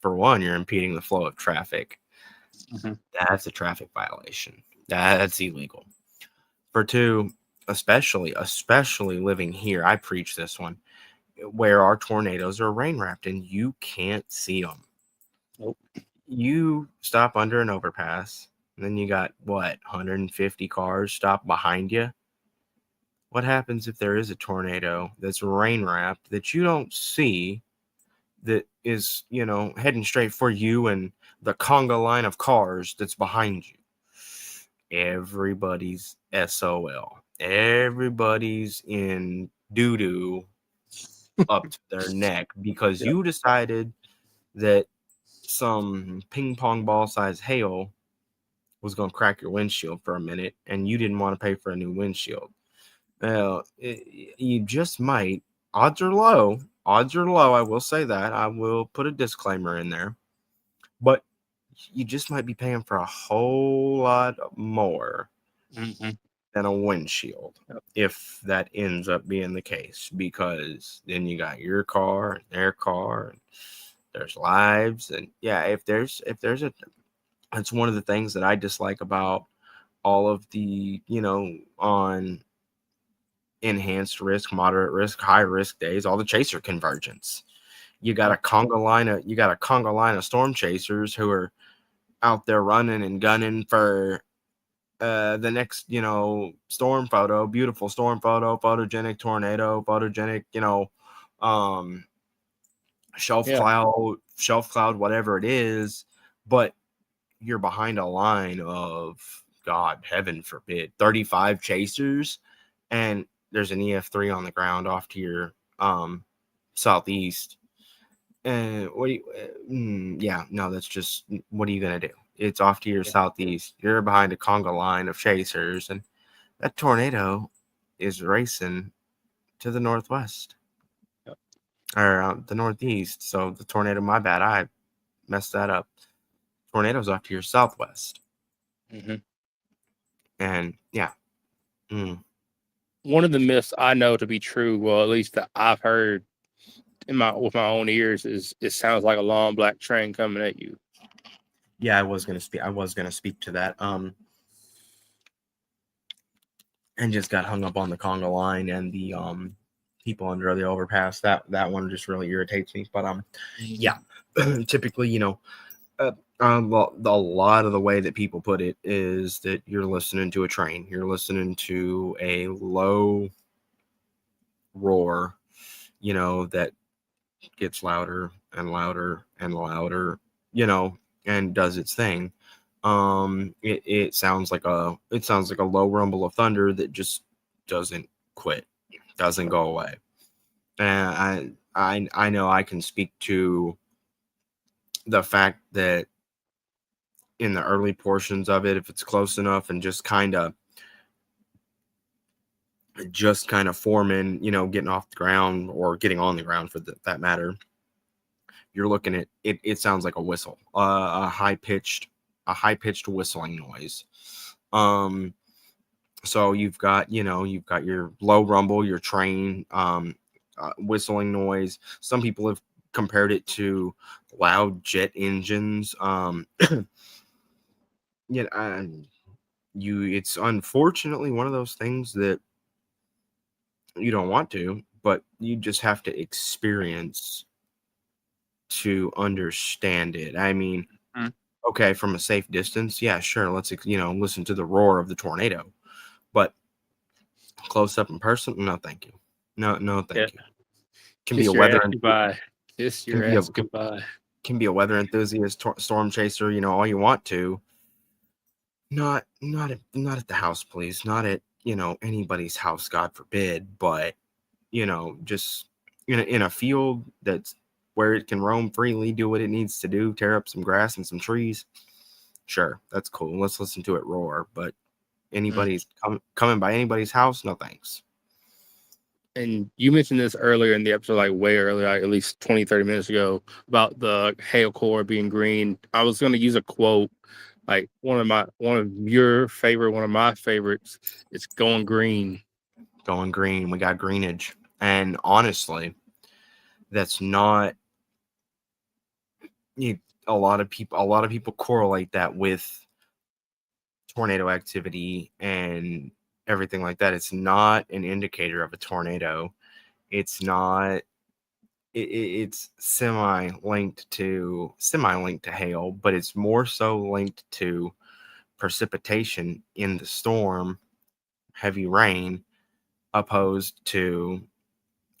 for one, you're impeding the flow of traffic. Mm-hmm. That's a traffic violation. That's illegal. For two, especially living here, I preach this one, where our tornadoes are rain wrapped and you can't see them. Nope. You stop under an overpass, and then you got 150 cars stop behind you. What happens if there is a tornado that's rain wrapped that you don't see, that is, heading straight for you and the conga line of cars that's behind you? Everybody's SOL. Everybody's in doo-doo up to their neck because you decided that some ping pong ball size hail was going to crack your windshield for a minute and you didn't want to pay for a new windshield. Well, you just might. Odds are low. I will say that. I will put a disclaimer in there. But you just might be paying for a whole lot more than a windshield, if that ends up being the case, because then you got your car and their car, and there's lives. And yeah, if there's that's one of the things that I dislike about all of the, on enhanced risk, moderate risk, high risk days, all the chaser convergence. You got a conga line of storm chasers who are out there running and gunning for the next, storm photo, beautiful storm photo, photogenic tornado, photogenic, shelf cloud, whatever it is. But you're behind a line of, God, heaven forbid, 35 chasers, and there's an EF3 on the ground off to your southeast. And that's just, what are you gonna do? It's off to your southeast. You're behind a conga line of chasers, and that tornado is racing to the northwest or the northeast. So the tornado, my bad, I messed that up. Tornado's off to your southwest. Mm-hmm. And yeah. One of the myths I know to be true, well, at least that I've heard with my own ears, is it sounds like a long black train coming at you. Yeah, I was gonna speak to that. And just got hung up on the conga line and the people under the overpass. That one just really irritates me. But yeah, typically, a lot of the way that people put it is that you're listening to a train. You're listening to a low roar, that gets louder and louder and louder, and does its thing. It sounds like a low rumble of thunder that just doesn't quit, doesn't go away. And I know I can speak to the fact that in the early portions of it, if it's close enough and just kind of forming, getting off the ground or getting on the ground for that matter, you're looking at it. It sounds like a whistle, a high pitched whistling noise. Um, so you've got your low rumble, your train, whistling noise. Some people have compared it to loud jet engines. Yeah, and it's unfortunately one of those things that you don't want to, but you just have to experience to understand it. I mean, Mm. okay, from a safe distance, yeah, sure, let's listen to the roar of the tornado, but close up in person, no, thank you, no, Yeah. thank you. Can be a Kiss your weather ass goodbye. Kiss can your be a ass goodbye. can be a weather enthusiast, storm chaser, all you want to. Not at the house, please. Not at anybody's house, God forbid. But just in a field that's where it can roam freely, do what it needs to do, tear up some grass and some trees. Sure, that's cool. Let's listen to it roar. But Mm. anybody's coming by anybody's house, no thanks. And you mentioned this earlier in the episode, like way earlier, like at least 20, 30 minutes ago, about the hail core being green. I was going to use a quote, like one of your favorite, one of my favorites. It's going green. Going green, we got greenage, and honestly, that's not you. A lot of people correlate that with tornado activity and everything like that. It's not an indicator of a tornado. It's not. It's semi linked to hail, but it's more so linked to precipitation in the storm, heavy rain, opposed to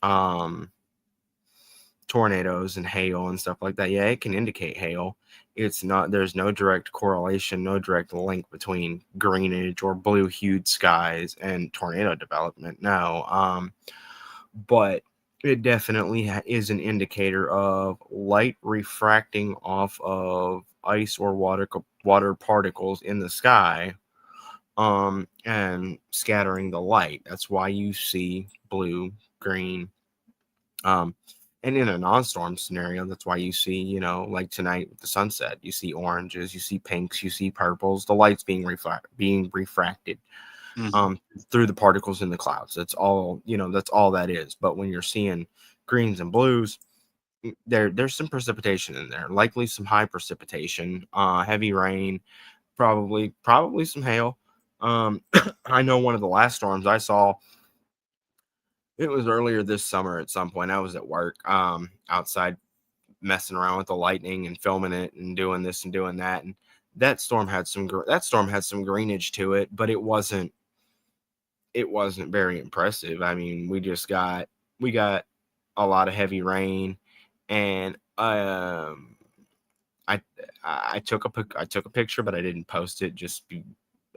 um tornadoes and hail and stuff like that. Yeah, it can indicate hail. It's not, there's no direct correlation, no direct link between greenage or blue hued skies and tornado development. No. But it definitely is an indicator of light refracting off of ice or water particles in the sky, and scattering the light. That's why you see blue, green, um, and in a non-storm scenario, that's why you see, like tonight with the sunset, you see oranges, you see pinks, you see purples, the light's being refracted Mm-hmm. through the particles in the clouds. That's all that is. But when you're seeing greens and blues, there's some precipitation in there, likely some high precipitation, heavy rain, probably some hail. I know one of the last storms I saw, it was earlier this summer at some point. I was at work, outside messing around with the lightning and filming it and doing this and doing that. And that storm had some greenage to it, but it wasn't very impressive. I mean, we got a lot of heavy rain, and I I took a picture, but I didn't post it.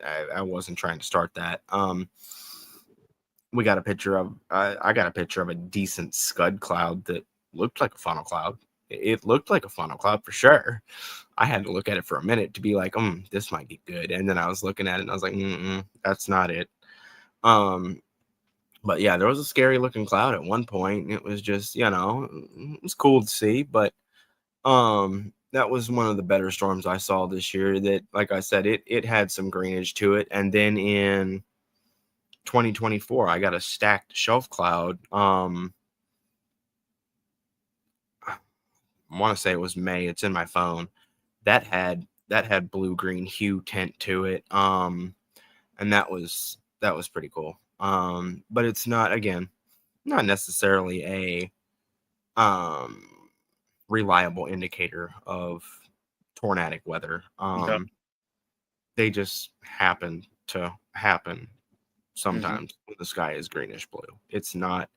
I wasn't trying to start that. We got a picture of I got a picture of a decent scud cloud that looked like a funnel cloud. It looked like a funnel cloud for sure. I had to look at it for a minute to be like, this might get good. And then I was looking at it and I was like, that's not it. Um, but yeah, there was a scary looking cloud at one point. It was just, it was cool to see, but that was one of the better storms I saw this year. That, like I said, it had some greenage to it. And then in 2024, I got a stacked shelf cloud. I want to say it was May. It's in my phone. That had blue green hue tint to it. And that was pretty cool. But it's not, again, not necessarily a reliable indicator of tornadic weather. Yeah. They just happen to happen Mm-hmm. sometimes when the sky is greenish blue. It's not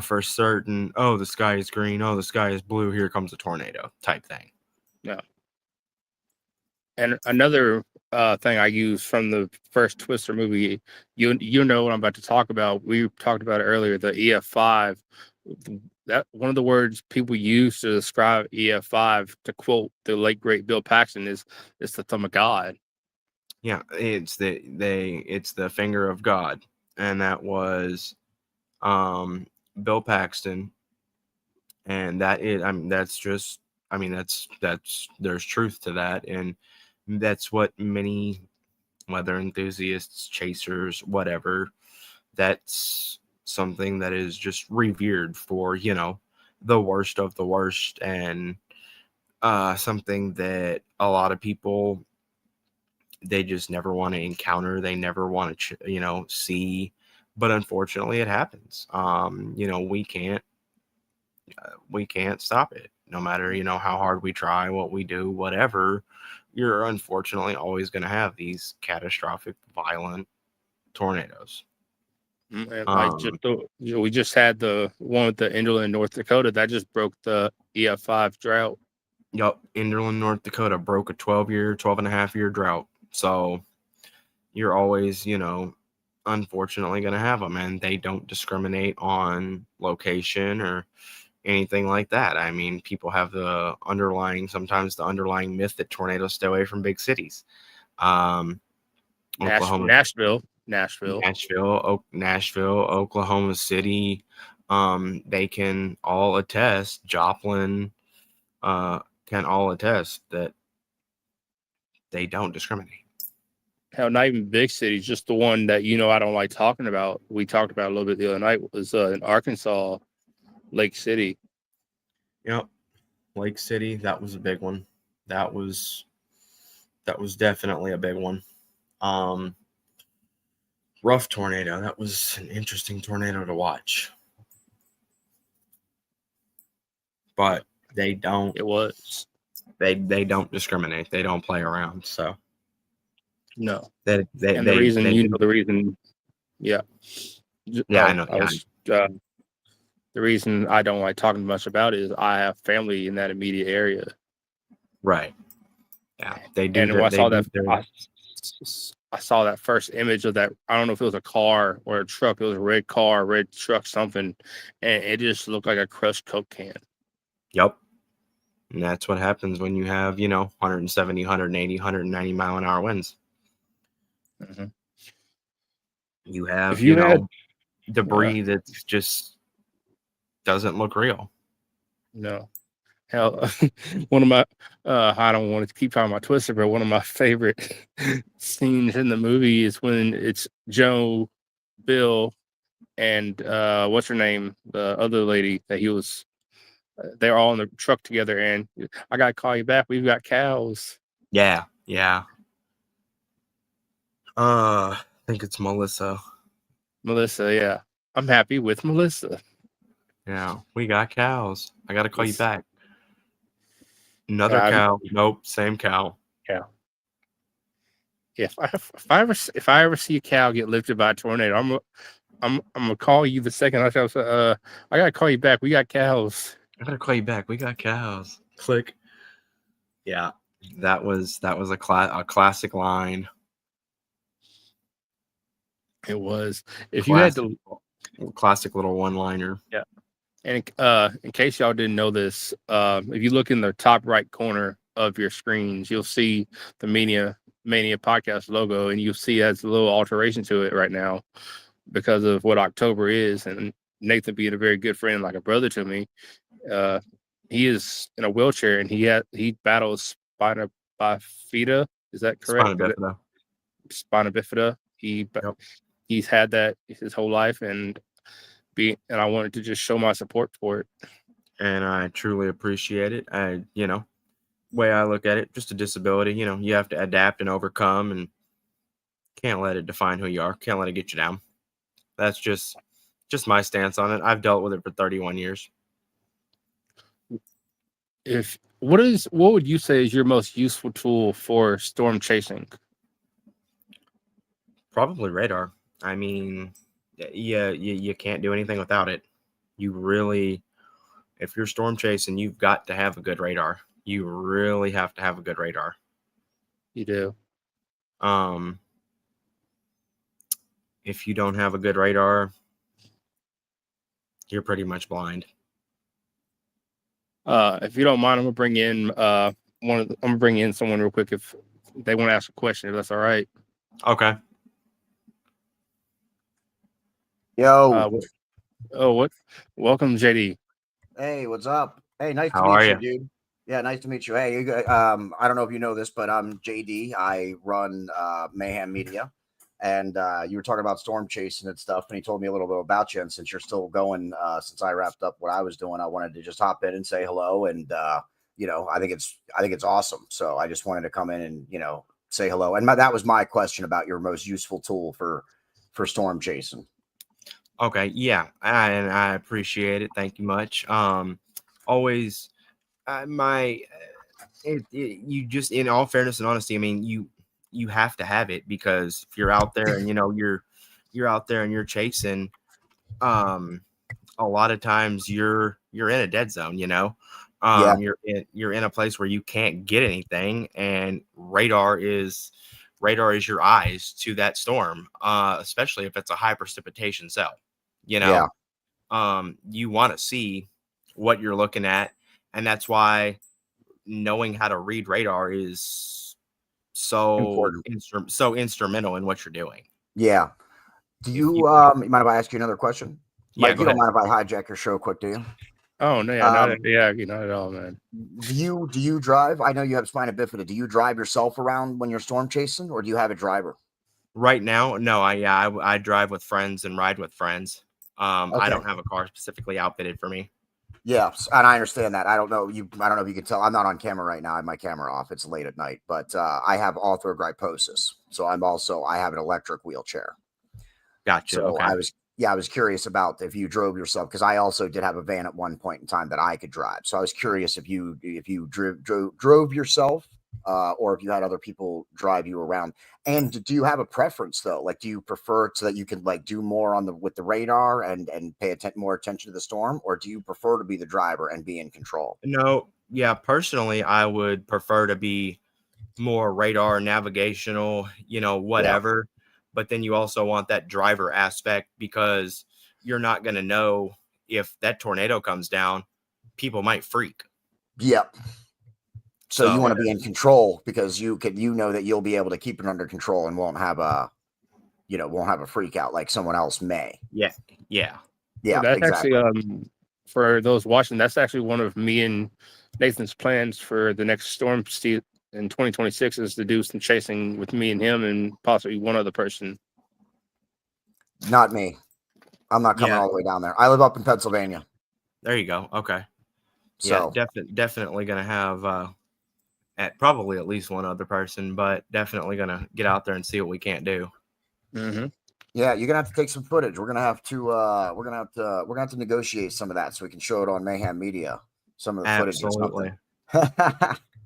for certain, oh, the sky is green, oh, the sky is blue, here comes a tornado type thing. Yeah. And another thing I use from the first Twister movie, you know what I'm about to talk about. We talked about it earlier, the EF5. That one of the words people use to describe EF5, to quote the late great Bill Paxton, is "it's the thumb of God." Yeah, it's the finger of God, and that was Bill Paxton, and that is, I mean, that's just, I mean, that's there's truth to that, and that's what many weather enthusiasts, chasers, whatever, that's something that is just revered for, the worst of the worst, and something that a lot of people, they just never want to encounter, they never want to see, but unfortunately it happens. We can't stop it, no matter how hard we try, what we do, whatever. You're unfortunately always going to have these catastrophic violent tornadoes. And like um just we just had the one with the Enderlin, North Dakota, that just broke the EF5 drought. yep, Enderlin, North Dakota broke a 12 and a half year drought. So you're always, unfortunately going to have them, and they don't discriminate on location or anything like that. I mean, people have sometimes the underlying myth that tornadoes stay away from big cities. Oklahoma, Nashville, Oklahoma City. They can all attest, Joplin can all attest that they don't discriminate. Hell, not even big cities, just the one that I don't like talking about. We talked about a little bit the other night, was in Arkansas, Lake City. Yep. Lake City, that was a big one. That was definitely a big one. Rough tornado. That was an interesting tornado to watch. But they don't. It was. They don't discriminate. They don't play around. So No. they And the reason, the reason, yeah. Yeah, I know. I was the reason I don't like talking much about it is I have family in that immediate area. Right. Yeah, they do. And when I saw that first image of that, I don't know if it was a car or a truck. It was a red car, red truck, something, and it just looked like a crushed Coke can. Yep. And that's what happens when you have, 170, 180, 190 mile an hour winds. Mm-hmm. You have, if you had, debris that just doesn't look real. No. Hell, one of my, I don't want to keep talking about Twister, but one of my favorite scenes in the movie is when it's Joe, Bill, and what's her name, the other lady that he was. They're all in the truck together, and I gotta call you back. We've got cows. Yeah. I think it's Melissa. Melissa, yeah, I'm happy with Melissa. Yeah, we got cows. I gotta call you back. Another cow. Nope, same cow. Yeah. If I ever see a cow get lifted by a tornado, I'm gonna call you the second I gotta call you back. We got cows. I gotta call you back. We got cows. Click. Yeah, that was a classic line. It was. If you had to, classic little one-liner. Yeah. And in case y'all didn't know this, if you look in the top right corner of your screens, you'll see the Media Mania Podcast logo, and you'll see it has a little alteration to it right now because of what October is, and Nathan being a very good friend, like a brother to me. He is in a wheelchair, and he battles spina bifida. Is that correct? Spina bifida. He's had that his whole life, and I wanted to just show my support for it. And I truly appreciate it. Way I look at it, just a disability. You have to adapt and overcome, and can't let it define who you are. Can't let it get you down. That's just my stance on it. I've dealt with it for 31 years. What would you say is your most useful tool for storm chasing? Probably radar. I mean, yeah, you can't do anything without it. You really, if you're storm chasing, you've got to have a good radar. You really have to have a good radar. You do. If you don't have a good radar, you're pretty much blind. If you don't mind, I'm gonna bring in I'm gonna bring in someone real quick if they want to ask a question. If that's all right. Okay. Yo. What? Welcome, JD. Hey, what's up? Hey, nice to How are meet you, you? dude. Yeah, nice to meet you. Hey, I don't know if you know this, but I'm JD. I run Mayhem Media, and you were talking about storm chasing and stuff, and he told me a little bit about you. And since you're still going, since I wrapped up what I was doing, I wanted to just hop in and say hello. And I think it's awesome. So I just wanted to come in and say hello. And that was my question about your most useful tool for storm chasing. Okay, yeah, and I appreciate it. Thank you much. Always, you just, in all fairness and honesty, I mean, you have to have it, because if you're out there and you're out there and you're chasing, a lot of times you're in a dead zone. Yeah. You're in a place where you can't get anything, and radar is your eyes to that storm, especially if it's a high precipitation cell. Yeah. You want to see what you're looking at, and that's why knowing how to read radar is so instrumental in what you're doing. Yeah. Do you mind if I ask you another question? Yeah, Mike, go you don't ahead. mind if I hijack your show quick, do you? Oh no, yeah, not at all, man. Do you drive? I know you have spina bifida. Do you drive yourself around when you're storm chasing, or do you have a driver? Right now, no. I drive with friends and ride with friends. I Okay. don't have a car specifically outfitted for me. Yes, and I understand that. I don't know if you can tell. I'm not on camera right now. I have my camera off. It's late at night, but I have arthrogryposis, so I have an electric wheelchair. Gotcha. So Okay. I was curious about if you drove yourself, because I also did have a van at one point in time that I could drive. So I was curious if you drove yourself, or if you had other people drive you around. And do you have a preference though? Like, do you prefer so that you can like do more with the radar and pay more attention to the storm, or do you prefer to be the driver and be in control? No, yeah. Personally, I would prefer to be more radar, navigational, whatever. Yeah. But then you also want that driver aspect, because you're not going to know if that tornado comes down. People might freak. Yep. So you want to be in control, because you know that you'll be able to keep it under control and won't have a freak out like someone else may. Yeah. Well, that's exactly. Actually, for those watching, that's actually one of me and Nathan's plans for the next storm season in 2026, is to do some chasing with me and him and possibly one other person. Not me. I'm not coming all the way down there. I live up in Pennsylvania. There you go. Okay. So yeah, definitely going to have probably at least one other person, but definitely going to get out there and see what we can't do. Mm-hmm. Yeah, you're gonna have to take some footage. We're gonna have to negotiate some of that so we can show it on Mayhem Media. Some of the footage. Absolutely.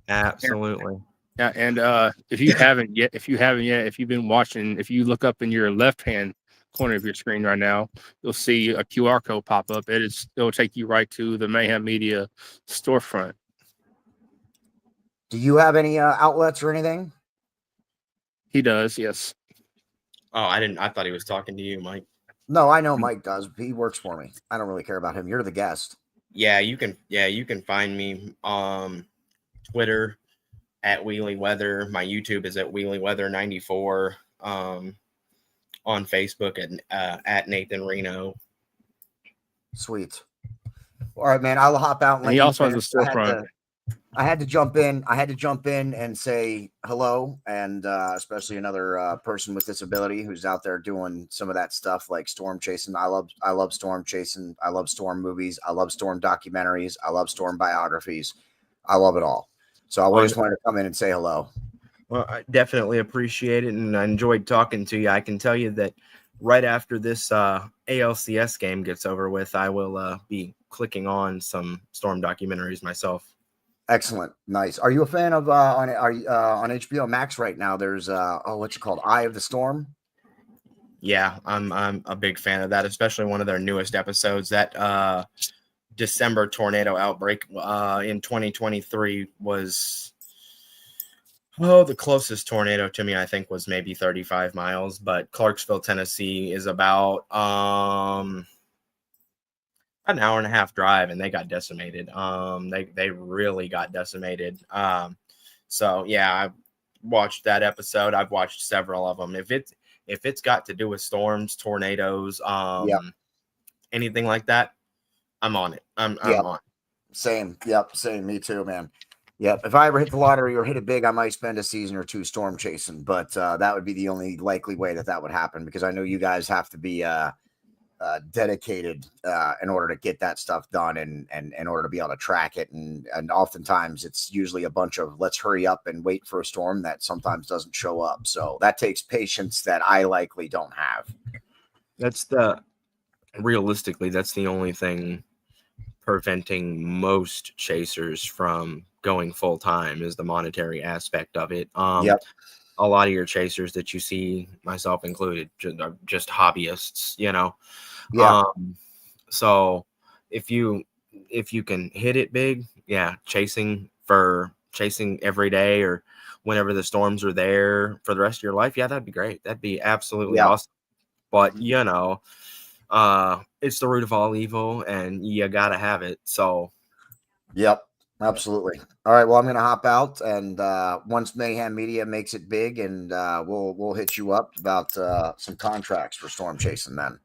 Absolutely. Yeah, and if you haven't yet, if you've been watching, if you look up in your left-hand corner of your screen right now, you'll see a QR code pop up. It'll take you right to the Mayhem Media storefront. Do you have any outlets or anything? He does, yes. Oh, I thought he was talking to you, Mike. No, I know Mike does. He works for me. I don't really care about him. You're the guest. Yeah, you can find me Twitter at Wheelie Weather. My YouTube is at Wheelie Weather 94. On Facebook at Nathan Reno. Sweet. All right, man. I'll hop out. And he also has a storefront. I had to jump in and say hello, and especially another person with disability who's out there doing some of that stuff like storm chasing. I love storm chasing. I love storm movies. I love storm documentaries. I love storm biographies. I love it all. So I just wanted to come in and say hello. Well, I definitely appreciate it, and I enjoyed talking to you. I can tell you that right after this ALCS game gets over with, I will be clicking on some storm documentaries myself. Excellent. Nice. Are you a fan of on HBO Max right now? There's what's it called? Eye of the Storm. Yeah, I'm a big fan of that, especially one of their newest episodes. That December tornado outbreak in 2023 was Oh, the closest tornado to me, I think, was maybe 35 miles, but Clarksville, Tennessee is about an hour and a half drive, and they got decimated. They really got decimated. So yeah, I watched that episode. I've watched several of them. If it's got to do with storms, tornadoes, Yep. anything like that, I'm on it. I'm Yep. on. Same. Yep. Same. Me too, man. Yep. If I ever hit the lottery or hit it big, I might spend a season or two storm chasing, but that would be the only likely way that would happen, because I know you guys have to be dedicated in order to get that stuff done, and in order to be able to track it. And oftentimes it's usually a bunch of let's hurry up and wait for a storm that sometimes doesn't show up. So that takes patience that I likely don't have. Realistically, that's the only thing preventing most chasers from going full time is the monetary aspect of it. Yep. A lot of your chasers that you see, myself included, are just hobbyists, Yeah. So if you can hit it big, yeah, chasing every day or whenever the storms are there for the rest of your life, yeah, that'd be great. That'd be absolutely awesome. But it's the root of all evil, and you gotta have it. So yep, absolutely. All right, well, I'm gonna hop out, and once Mayhem Media makes it big, and we'll hit you up about some contracts for storm chasing then.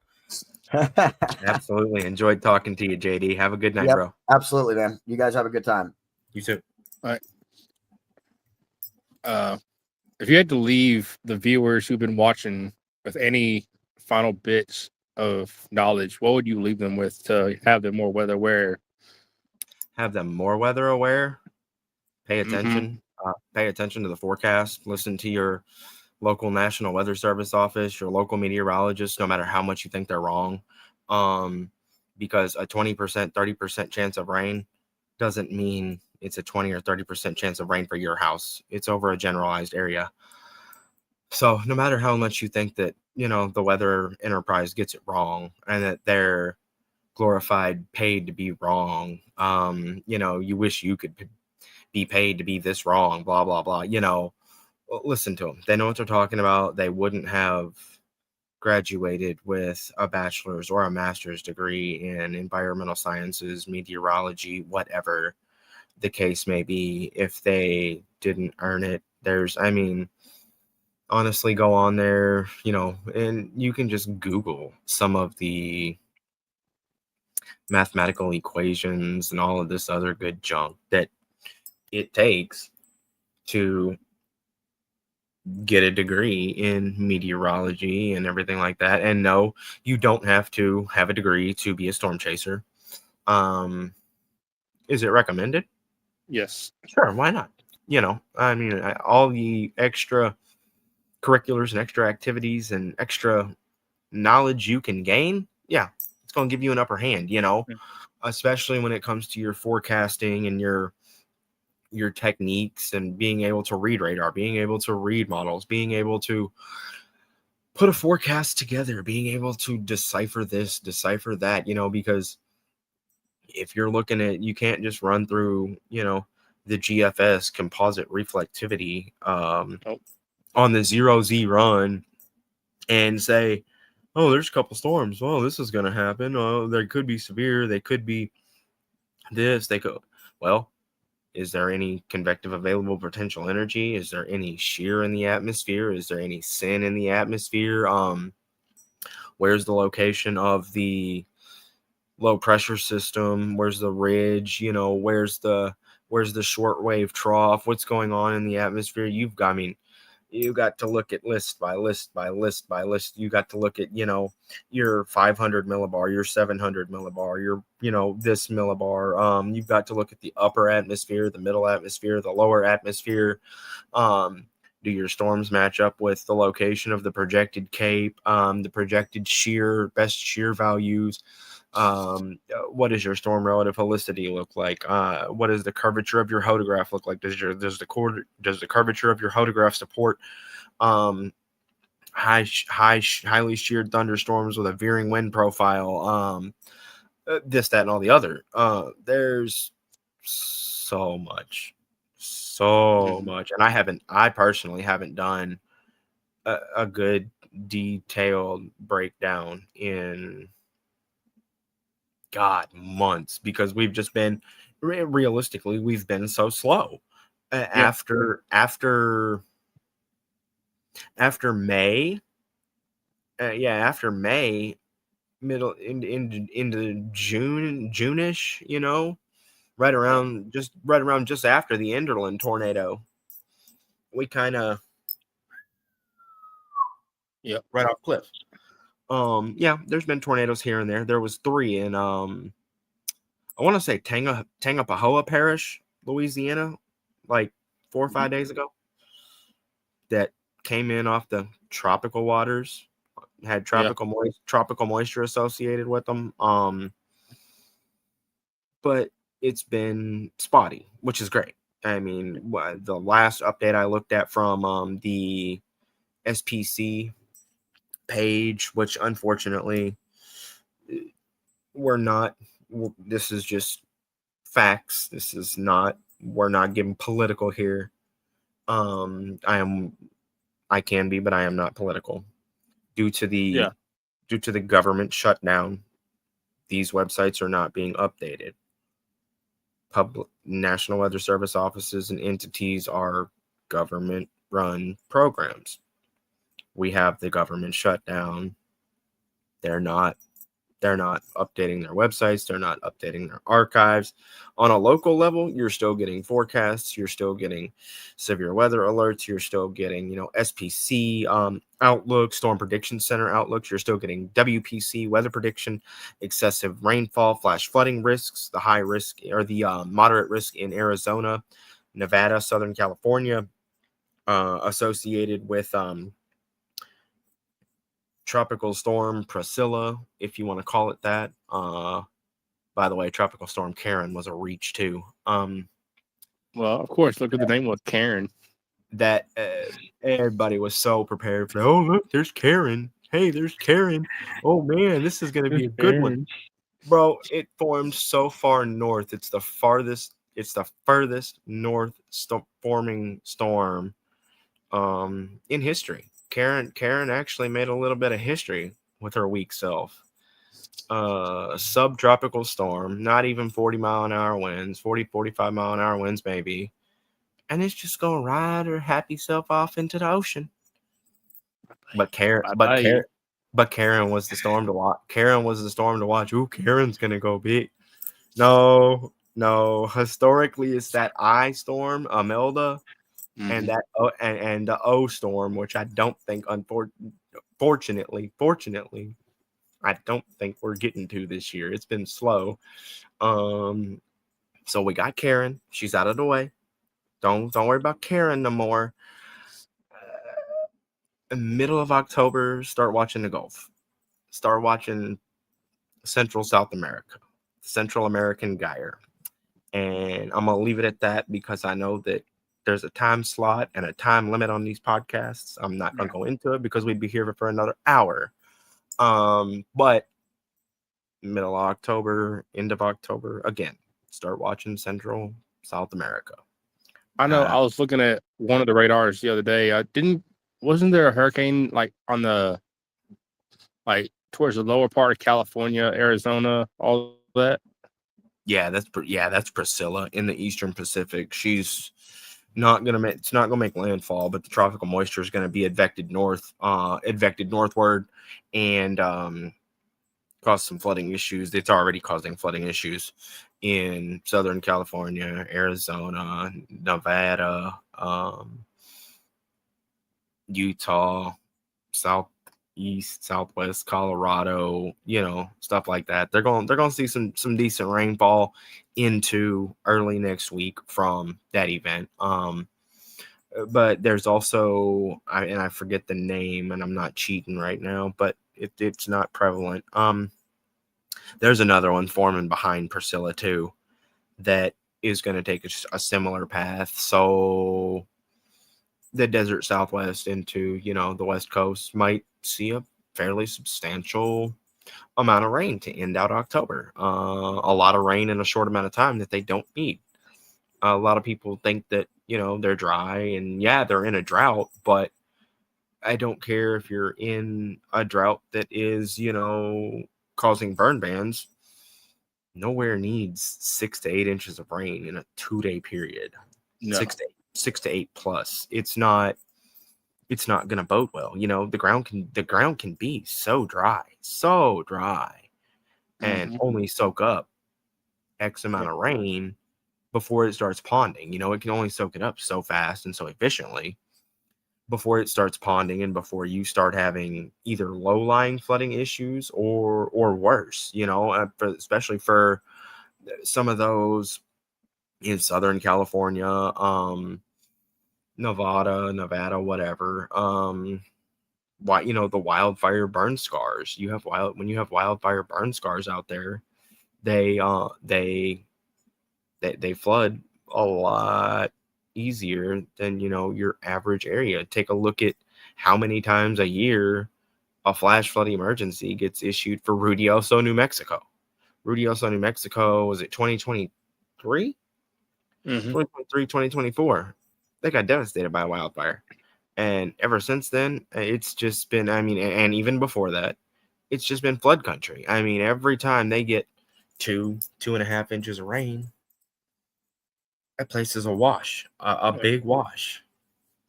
absolutely enjoyed talking to you, JD. Have a good night, Yep, bro. absolutely, man. You guys have a good time. You too. All right. If you had to leave the viewers who've been watching with any final bits of knowledge, what would you leave them with to have them more weather aware? Have them more weather aware. Pay attention. Pay attention to the forecast. Listen to your local National Weather Service office, your local meteorologist, no matter how much you think they're wrong. Because a 20%, 30% chance of rain doesn't mean it's a 20 or 30% chance of rain for your house. It's over a generalized area. So no matter how much you think that, the weather enterprise gets it wrong and that they're glorified, paid to be wrong, you wish you could be paid to be this wrong, blah, blah, blah, listen to them. They know what they're talking about. They wouldn't have graduated with a bachelor's or a master's degree in environmental sciences, meteorology, whatever the case may be, if they didn't earn it. Honestly, go on there, and you can just Google some of the mathematical equations and all of this other good junk that it takes to get a degree in meteorology and everything like that. And no, you don't have to have a degree to be a storm chaser. Is it recommended? Yes. Sure, why not? All the extra curriculars and extra activities and extra knowledge you can gain, yeah, it's going to give you an upper hand, especially when it comes to your forecasting and your techniques and being able to read radar, being able to read models, being able to put a forecast together, being able to decipher this, decipher that, because if you're looking at, you can't just run through, the GFS composite reflectivity on the 0Z run and say, oh, there's a couple storms. Well, this is going to happen. Oh, they could be severe. They could be this. They could. Well, is there any convective available potential energy? Is there any shear in the atmosphere? Is there any sin in the atmosphere? Where's the location of the low pressure system? Where's the ridge? Where's the shortwave trough? What's going on in the atmosphere? You got to look at list by list by list by list. You got to look at, your 500 millibar, your 700 millibar, your, this millibar. You've got to look at the upper atmosphere, the middle atmosphere, the lower atmosphere. Do your storms match up with the location of the projected cape, the projected best shear values? What does your storm relative helicity look like? What does the curvature of your hodograph look like? Does the curvature of your hodograph support highly sheared thunderstorms with a veering wind profile? This, that, and all the other. There's so so much. And I personally haven't done a good detailed breakdown in months, because we've just been realistically, we've been so slow. After May, after May, middle into June-ish, right around just after the Enderlin tornado, we kind of right off cliff. There's been tornadoes here and there. There was 3 in I want to say Tangapahoa Parish, Louisiana, like 4 or 5 days ago, that came in off the tropical waters, had tropical moisture associated with them. But it's been spotty, which is great. I mean, the last update I looked at from the SPC page, which unfortunately this is just facts. We're not getting political here. I can be, but I am not political. Due to the government shutdown, these websites are not being updated. National Weather Service offices and entities are government-run programs. We have the government shutdown. They're not updating their websites. They're not updating their archives. On a local level, you're still getting forecasts. You're still getting severe weather alerts. You're still getting, SPC outlook, Storm Prediction Center outlooks. You're still getting WPC weather prediction, excessive rainfall, flash flooding risks, the high risk or the moderate risk in Arizona, Nevada, Southern California, associated with Tropical Storm Priscilla, if you want to call it that. By the way, Tropical Storm Karen was a reach too. Well, of course, look at the name was Karen. That everybody was so prepared for. Oh, look, there's Karen. Hey, there's Karen. Oh man, this is gonna be a good one, bro. It formed so far north. It's the furthest north forming storm in history. Karen actually made a little bit of history with her weak self. Subtropical storm, not even 40-mile-an-hour winds, 45-mile-an-hour winds maybe. And it's just going to ride her happy self off into the ocean. But Karen was the storm to watch. Karen was the storm to watch. Ooh, Karen's going to go big. No. Historically, it's that I storm, Imelda. Mm-hmm. And that and the O storm, which I don't think, fortunately, I don't think we're getting to this year. It's been slow. So we got Karen. She's out of the way. Don't worry about Karen no more. Middle of October, start watching the Gulf. Start watching Central South America, Central American gyre. And I'm gonna leave it at that because I know that there's a time slot and a time limit on these podcasts. I'm not going to go into it because we'd be here for another hour. But middle of October, end of October, again, start watching Central South America. I know. I was looking at one of the radars the other day. Wasn't there a hurricane on the towards the lower part of California, Arizona, all that? Yeah, that's Priscilla in the Eastern Pacific. She's not gonna make landfall, but the tropical moisture is gonna be advected northward, and cause some flooding issues. It's already causing flooding issues in Southern California, Arizona, Nevada, Utah, Southeast, Southwest Colorado, stuff like that. They're going to see some decent rainfall into early next week from that event. But there's also, I forget the name, and I'm not cheating right now, but it's not prevalent. There's another one forming behind Priscilla too that is going to take a similar path. So the desert Southwest into, the West Coast might see a fairly substantial amount of rain to end out October. A lot of rain in a short amount of time that they don't need. A lot of people think that, they're dry, and yeah, they're in a drought, but I don't care if you're in a drought that is, causing burn bans. Nowhere needs 6 to 8 inches of rain in a 2-day period. No. 6 to 8 plus. It's not gonna bode well. The ground can be so dry, and only soak up X amount of rain before it starts ponding. It can only soak it up so fast and so efficiently before it starts ponding, and before you start having either low-lying flooding issues or worse, especially for some of those in Southern California, Nevada, whatever. The wildfire burn scars. When you have wildfire burn scars out there, they flood a lot easier than your average area. Take a look at how many times a year a flash flood emergency gets issued for Ruidoso, New Mexico. Ruidoso, New Mexico, was it 2023? 2023, 2024. They got devastated by a wildfire. And ever since then, it's just been, and even before that, it's just been flood country. Every time they get 2.5 inches of rain, that place is a wash, a big wash.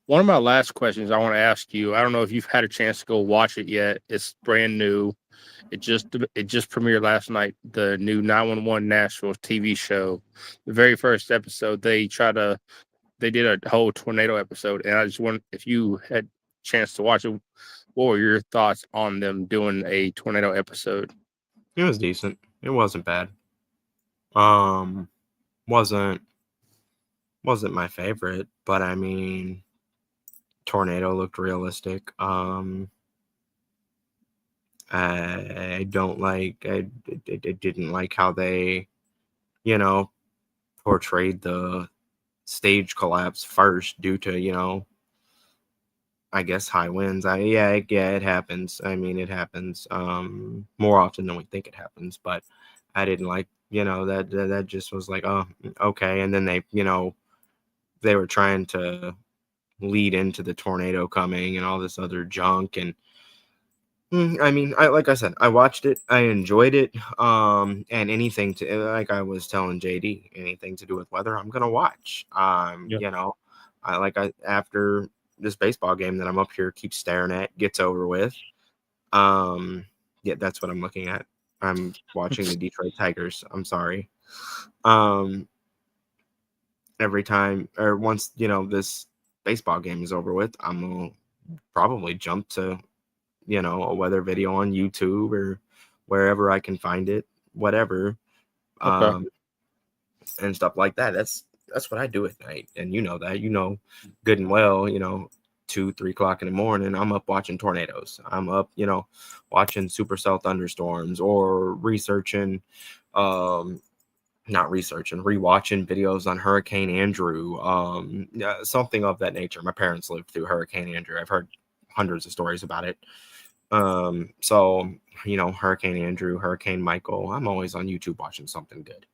One of my last questions I want to ask you, I don't know if you've had a chance to go watch it yet. It's brand new. It just premiered last night, the new 911 Nashville TV show. The very first episode, they did a whole tornado episode, and I just wonder if you had a chance to watch it, what were your thoughts on them doing a tornado episode? It was decent. It wasn't bad. Wasn't my favorite, but tornado looked realistic. I didn't like how they, portrayed the stage collapse first due to, I guess high winds. It happens. It happens more often than we think it happens, but I didn't like, that just was like, oh, okay. And then they were trying to lead into the tornado coming and all this other junk. And like I said, I watched it, I enjoyed it. And anything like I was telling JD, anything to do with weather, I'm gonna watch. After this baseball game that I'm up here keep staring at gets over with. That's what I'm looking at. I'm watching the Detroit Tigers. I'm sorry. Every time, or once this baseball game is over with, I'm gonna probably jump to a weather video on YouTube or wherever I can find it, whatever. Okay. And stuff like that. That's what I do at night, and that good and well. 2-3 o'clock in the morning, I'm up watching tornadoes. I'm up watching supercell thunderstorms, or rewatching videos on Hurricane Andrew, something of that nature. My parents lived through Hurricane Andrew. I've heard hundreds of stories about it. So Hurricane Andrew, Hurricane Michael, I'm always on YouTube watching something good.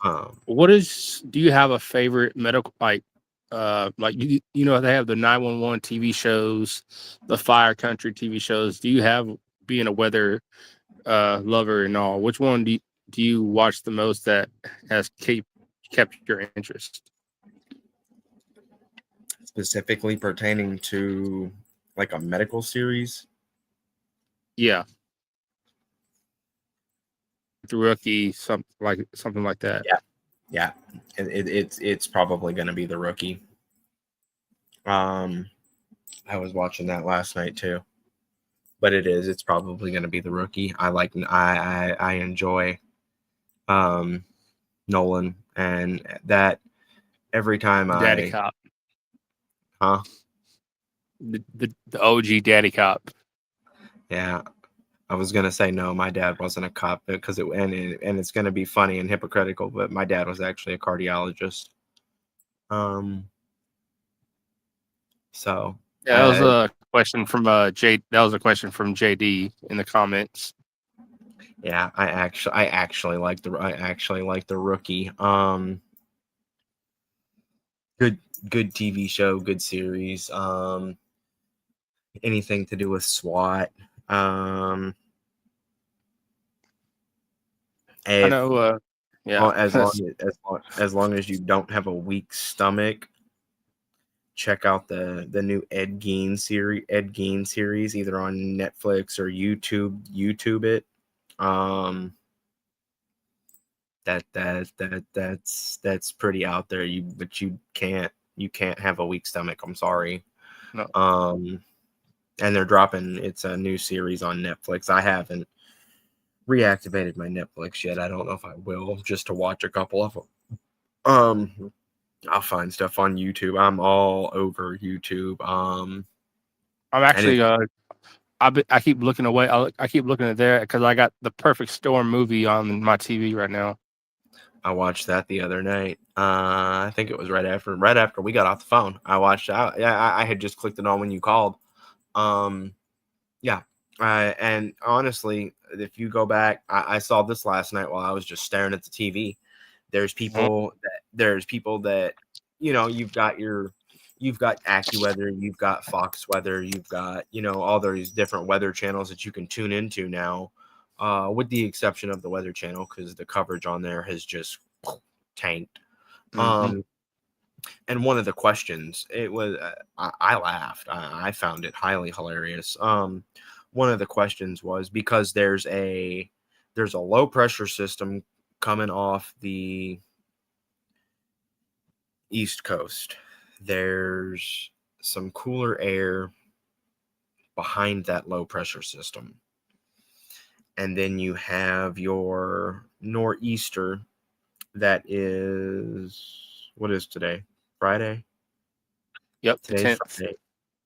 Do you have a favorite medical, they have the 911 TV shows, the Fire Country TV shows. Do you have, being a weather lover and all, which one do you watch the most that has kept your interest? Specifically pertaining to like a medical series? Yeah. The Rookie, something like that. Yeah. It's probably going to be The Rookie. I was watching that last night too, but it's probably going to be The Rookie. I enjoy Nolan, and that every time Daddy Cop. Huh? The OG Daddy Cop. Yeah. I was gonna say no, my dad wasn't a cop, because it's gonna be funny and hypocritical, but my dad was actually a cardiologist. So yeah, that was a question from That was a question from JD in the comments. Yeah, I actually like the Rookie. good TV show, good series. Anything to do with SWAT. I If know. Yeah. as long as you don't have a weak stomach, check out the new Ed Gein series either on Netflix or YouTube. YouTube it. That's pretty out there. But you can't have a weak stomach. I'm sorry. No. And they're dropping. It's a new series on Netflix. I haven't reactivated my Netflix yet. I don't know if I will, just to watch a couple of them. I'll find stuff on YouTube. I'm all over YouTube. I'm actually I keep looking away. I keep looking at there because I got the Perfect Storm movie on my TV right now. I watched that the other night. I think it was right after we got off the phone. I watched. I had just clicked it on when you called. Yeah. And honestly, if you go back, I saw this last night while I was just staring at the TV. There's people that you've got AccuWeather, you've got Fox Weather, you've got all these different weather channels that you can tune into now, with the exception of the Weather Channel because the coverage on there has just tanked. Mm-hmm. And one of the questions, it was I laughed. I found it highly hilarious. One of the questions was because there's a low pressure system coming off the East Coast. There's some cooler air behind that low pressure system. And then you have your nor'easter that is, what is today? Friday? Yep.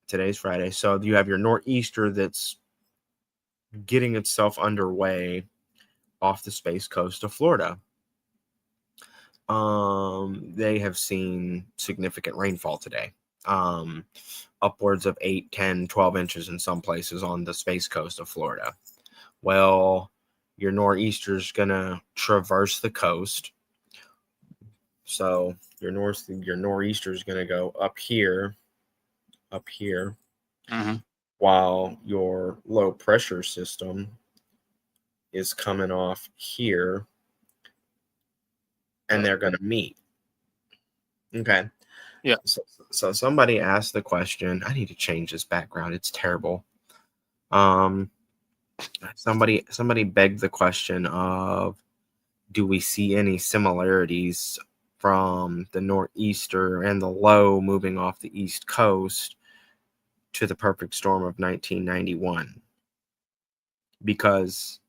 Today's Friday. So you have your nor'easter that's getting itself underway off the space coast of Florida. They have seen significant rainfall today. Upwards of 8, 10, 12 inches in some places on the space coast of Florida. Well, your nor'easter is going to traverse the coast. So your nor'easter is going to go up here, Mm-hmm. while your low pressure system is coming off here, and they're going to meet. Okay. Yeah. So somebody asked the question. I need to change this background. It's terrible. Somebody begged the question of, do we see any similarities from the nor'easter and the low moving off the East Coast to the perfect storm of 1991? Because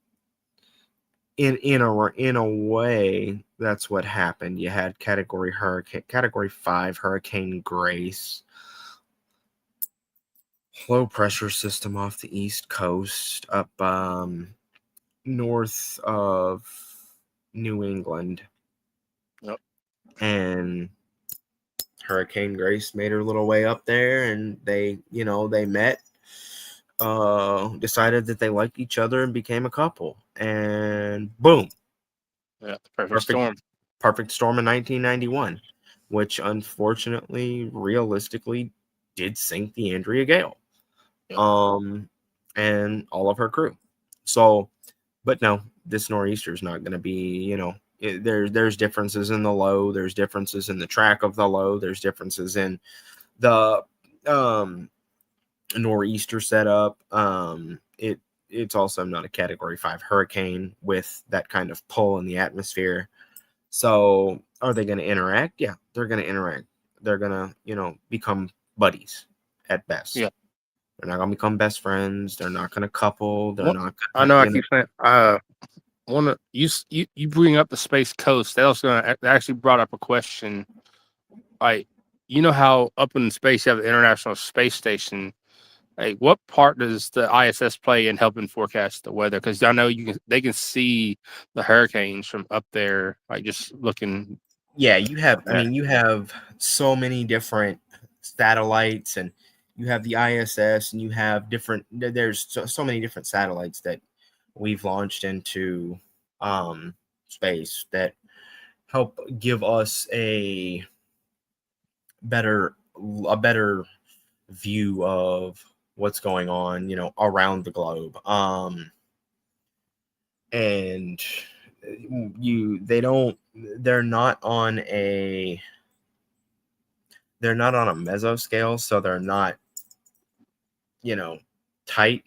in a way, that's what happened. You had Category 5 Hurricane Grace, low pressure system off the East Coast up north of New England. Yep. And Hurricane Grace made her little way up there, and they met, decided that they liked each other and became a couple, and boom. Yeah, perfect storm. Perfect storm in 1991, which unfortunately, realistically, did sink the Andrea Gale. Yep. And all of her crew. So, but no, this nor'easter is not going to be, there's differences in the low, there's differences in the track of the low, there's differences in the nor'easter setup. It's also not a Category 5 hurricane with that kind of pull in the atmosphere. So are they going to interact? Yeah, they're going to interact. They're going to, become buddies at best. Yeah. They're not going to become best friends. They're not going to couple. They're not. I know. I keep saying. You bring up the space coast. That actually brought up a question. Like, how up in space you have the International Space Station. Like, what part does the ISS play in helping forecast the weather? Because I know they can see the hurricanes from up there, like just looking. Yeah, you have. I mean, you have so many different satellites, and you have the ISS, and you have different. There's so many different satellites that we've launched into space that help give us a a better view of what's going on, around the globe. And they're not on a mesoscale, so they're not, tight.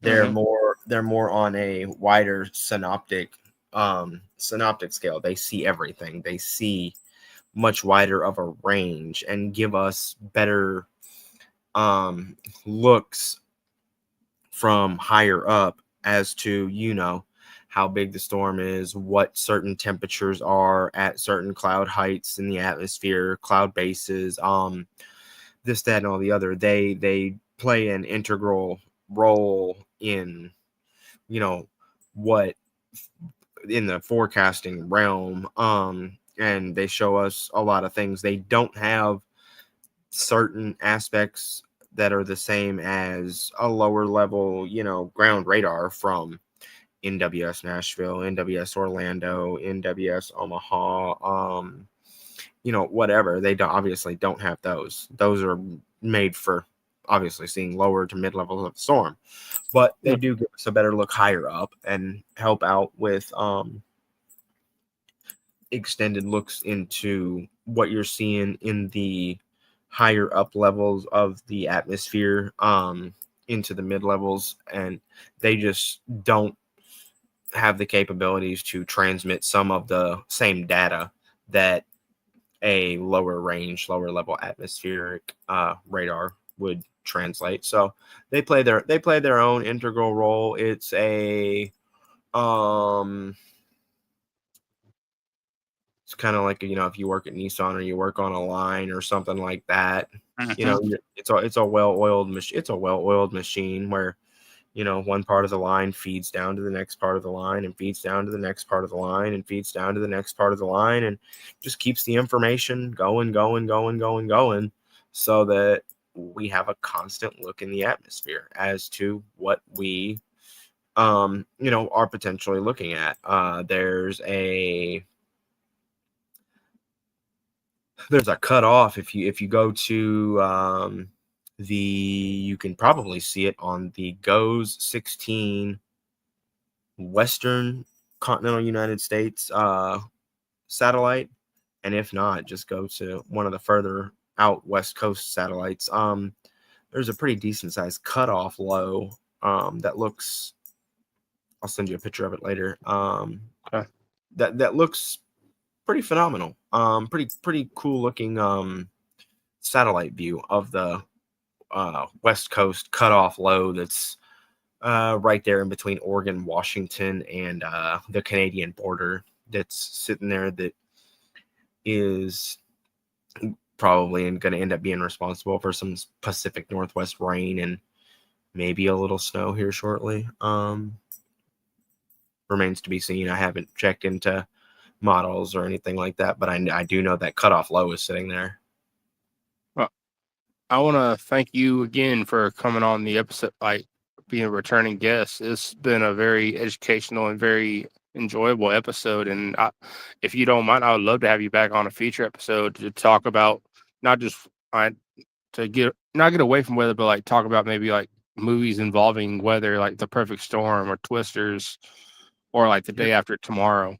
They're more on a wider synoptic scale. They see everything. They see much wider of a range and give us better looks from higher up as to how big the storm is, what certain temperatures are at certain cloud heights in the atmosphere, cloud bases, this, that, and all the other. They play an integral role in what in the forecasting realm, and they show us a lot of things. They don't have certain aspects that are the same as a lower level ground radar from NWS Nashville, NWS Orlando, NWS Omaha, whatever. They obviously don't have those. Those are made for obviously seeing lower to mid levels of the storm, but they do give us a better look higher up and help out with extended looks into what you're seeing in the higher up levels of the atmosphere, into the mid levels, and they just don't have the capabilities to transmit some of the same data that a lower range, lower level atmospheric radar would translate. So they play their own integral role. It's it's kind of like if you work at Nissan or you work on a line or something like that. It's a well-oiled machine where one part of the line feeds down to the next part of the line and feeds down to the next part of the line and feeds down to the next part of the line and just keeps the information going, so that we have a constant look in the atmosphere as to what we, are potentially looking at. There's a cutoff if you go to you can probably see it on the GOES 16 Western Continental United States satellite, and if not, just go to one of the further out West Coast satellites. There's a pretty decent sized cutoff low that looks. I'll send you a picture of it later. Okay. That looks pretty phenomenal. Pretty cool looking satellite view of the West Coast cutoff low that's right there in between Oregon, Washington, and the Canadian border. That's sitting there. That is probably going to end up being responsible for some Pacific Northwest rain and maybe a little snow here shortly. Remains to be seen. I haven't checked into models or anything like that, but I do know that cutoff low is sitting there. Well, I want to thank you again for coming on the episode, being a returning guest. It's been a very educational and very enjoyable episode. And if you don't mind, I would love to have you back on a future episode to talk about not just not get away from weather, but talk about maybe movies involving weather, like The Perfect Storm or Twisters, or The Day After Tomorrow.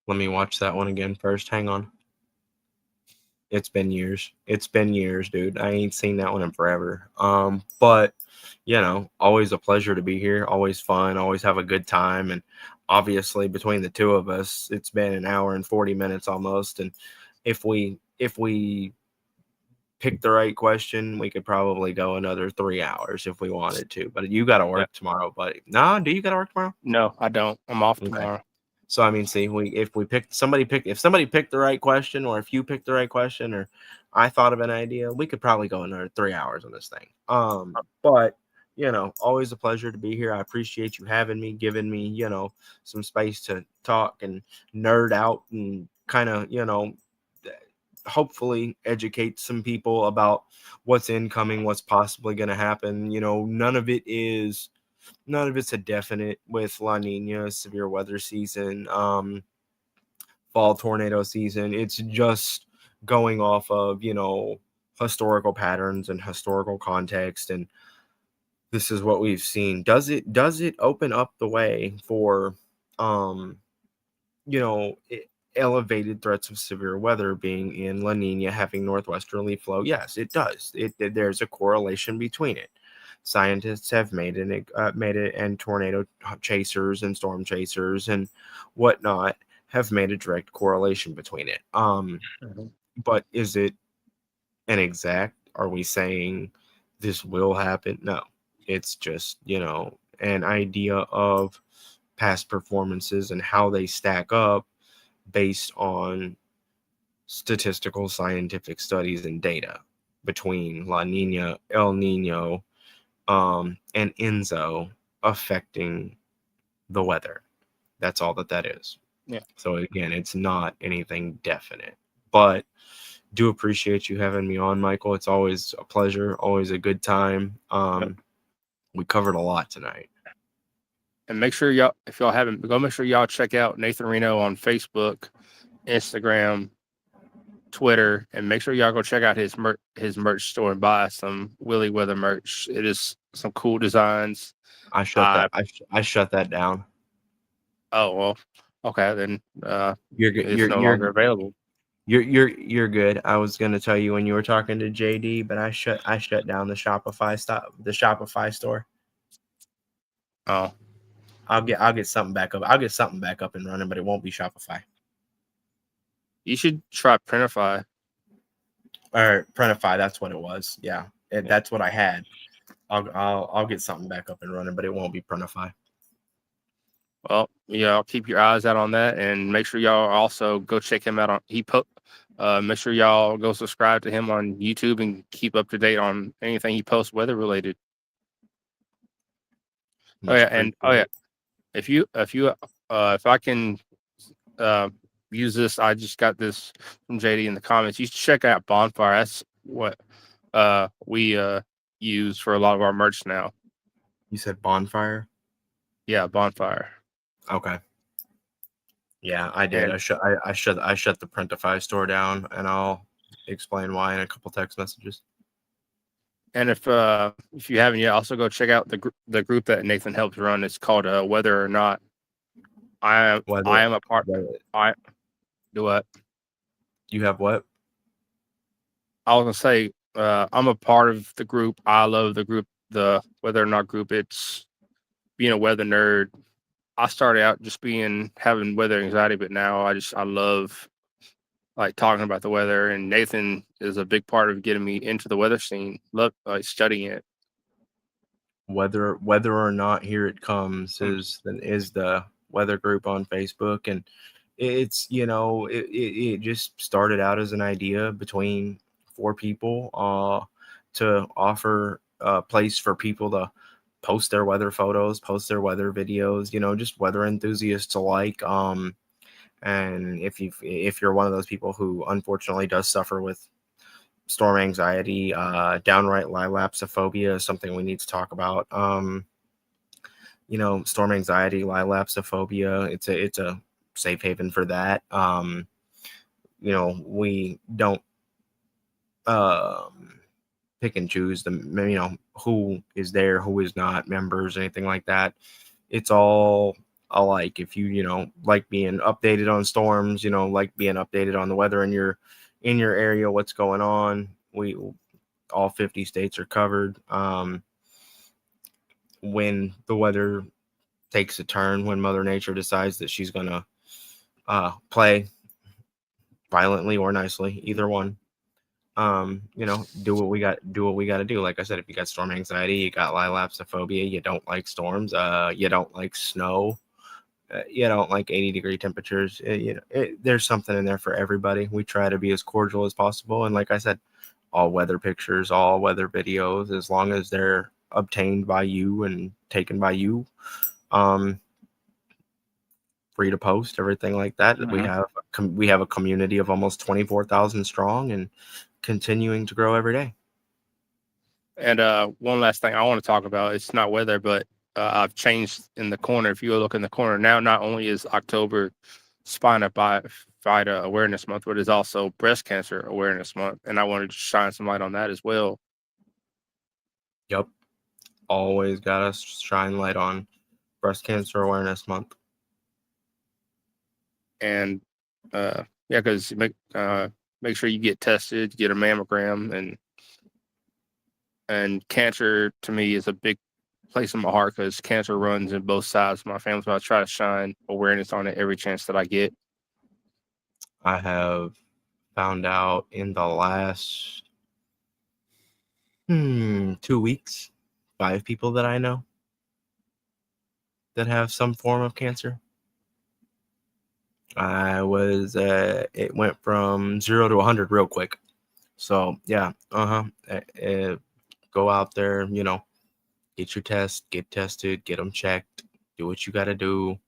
Let me watch that one again first. Hang on. It's been years. Dude. I ain't seen that one in forever. But always a pleasure to be here. Always fun. Always have a good time. And obviously between the two of us, it's been an hour and 40 minutes almost. And if we pick the right question, we could probably go another 3 hours if we wanted to. But you got to work tomorrow, buddy. No, do you got to work tomorrow? No, I don't. I'm off tomorrow. So I mean, see, if somebody picked the right question, or if you picked the right question, or I thought of an idea, we could probably go another 3 hours on this thing. But always a pleasure to be here. I appreciate you having me, giving me some space to talk and nerd out and kind of hopefully educate some people about what's incoming, what's possibly going to happen. None of it's a definite with La Nina, severe weather season, fall fall tornado season. It's just going off of, historical patterns and historical context, and this is what we've seen. Does it open up the way for you know, elevated threats of severe weather being in La Nina having northwesterly flow? Yes, it does. There's a correlation between it. Scientists have made it, and tornado chasers and storm chasers and whatnot have made a direct correlation between it. But is it an exact? Are we saying this will happen? No, it's just an idea of past performances and how they stack up based on statistical scientific studies and data between La Nina, El Nino, and Enzo affecting the weather. That's all that is. Yeah. So again, it's not anything definite, but do appreciate you having me on, Michael. It's always a pleasure, always a good time. We covered a lot tonight. And make sure y'all, if y'all haven't, go make sure y'all check out Nathan Reno on Facebook, Instagram, Twitter, and make sure y'all go check out his merch store and buy some Wheelie Weather merch. It is some cool designs. I shut that down. Oh well, okay then. You're good. It's no longer available. You're good. I was gonna tell you when you were talking to JD, but I shut down the Shopify store. Oh, I'll get something back up. I'll get something back up and running, but it won't be Shopify. You should try Printify. Or Printify, that's what it was. Yeah, that's what I had. I'll get something back up and running, but it won't be Printify. Well, yeah, I'll keep your eyes out on that, and make sure y'all also go check him out on make sure y'all go subscribe to him on YouTube and keep up to date on anything he posts weather related. If I can use this, I just got this from JD in the comments. You should check out Bonfire. That's what we use for a lot of our merch now. You said Bonfire? Yeah, Bonfire. Okay. Yeah, I did. I shut the Printify store down, and I'll explain why in a couple text messages. And if you haven't yet, also go check out the group that Nathan helps run. It's called Whether or Not. I am a part. I do what? You have what? I was gonna say I'm a part of the group. I love the group, the Whether or Not group. It's being a weather nerd. I started out just having weather anxiety, but now I love like talking about the weather, and Nathan is a big part of getting me into the weather scene. Love studying it. Whether or not here it comes is the weather group on Facebook, and it's it just started out as an idea between 4 people to offer a place for people to post their weather photos, post their weather videos, just weather enthusiasts alike. And if you're one of those people who unfortunately does suffer with storm anxiety, downright lilapsophobia is something we need to talk about. Storm anxiety, lilapsophobia, it's a safe haven for that. We don't pick and choose who is there, who is not, members, anything like that. It's all alike. If you like being updated on storms, like being updated on the weather in your area, what's going on, all 50 states are covered. When the weather takes a turn, when Mother Nature decides that she's gonna play violently or nicely, either one, do what we got to do. Like I said, if you got storm anxiety, you got lilapsophobia, you don't like storms, you don't like snow, you don't like 80-degree temperatures, there's something in there for everybody. We try to be as cordial as possible, and like I said, all weather pictures, all weather videos, as long as they're obtained by you and taken by you, free to post, everything like that. Mm-hmm. We have a community of almost 24,000 strong and continuing to grow every day. And one last thing I want to talk about, it's not weather, but I've changed in the corner. If you look in the corner now, not only is October Spina Bifida Awareness Month, but it's also Breast Cancer Awareness Month, and I wanted to shine some light on that as well. Yep. Always gotta shine light on Breast Cancer Awareness Month. And because make sure you get tested, get a mammogram, and cancer to me is a big place in my heart because cancer runs in both sides of my family. So I try to shine awareness on it every chance that I get. I have found out in the last 2 weeks, 5 people that I know that have some form of cancer. It went from 0 to 100 real quick. So yeah, go out there, get your test, get tested, get them checked, do what you got to do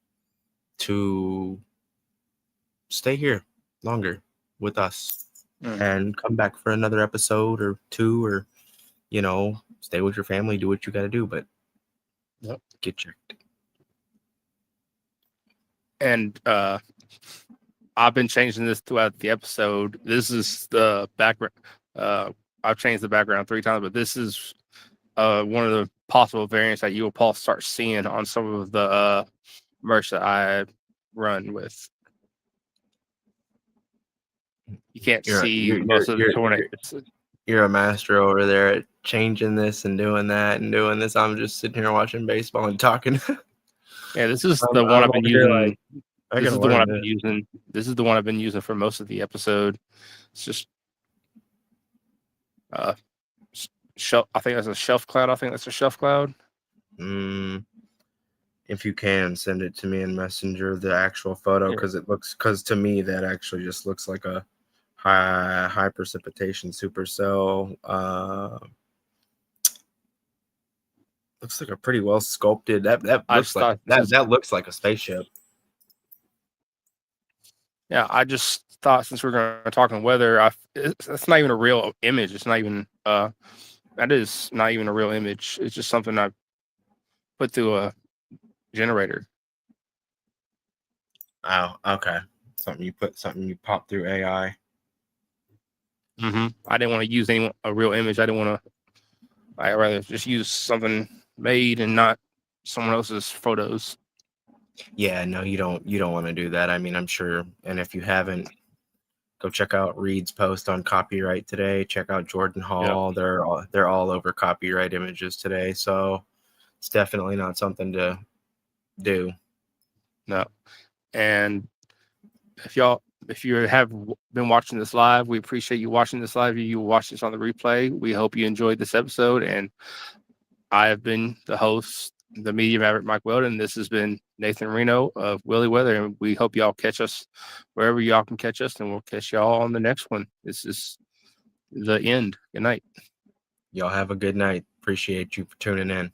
to stay here longer with us and come back for another episode or 2, or stay with your family, do what you got to do, but get checked. And I've been changing this throughout the episode. This is the background. I've changed the background 3 times, but this is one of the possible variants that you will start seeing on some of the merch that I run with. You can't see most of the tornadoes. You're a master over there at changing this and doing that and doing this. I'm just sitting here watching baseball and talking. Yeah, this is the one I've been using. This is the one I've been using. This is the one I've been using for most of the episode. It's just shelf. I think that's a shelf cloud. If you can, send it to me in Messenger, the actual photo, because to me that actually just looks like a high precipitation supercell. Looks like a pretty well sculpted. That looks like a spaceship. Yeah, I just thought since we're going to talk on weather, it's not even a real image. It's not even that is not even a real image. It's just something I put through a generator. Oh, okay. Something you pop through AI. I didn't want to use a real image. I'd rather just use something made and not someone else's photos. Yeah, no, you don't want to do that. I mean, I'm sure, and if you haven't, go check out Reed's post on copyright today. Check out Jordan Hall. Yep. They're all over copyright images today, so it's definitely not something to do. No. And if you have been watching this live, we appreciate you watching this live. You watch this on the replay. We hope you enjoyed this episode. And I have been the host, the Media Maverick, Mike Weldon. This has been Nathan Reno of Wheelie Weather. And we hope y'all catch us wherever y'all can catch us. And we'll catch y'all on the next one. This is the end. Good night. Y'all have a good night. Appreciate you for tuning in.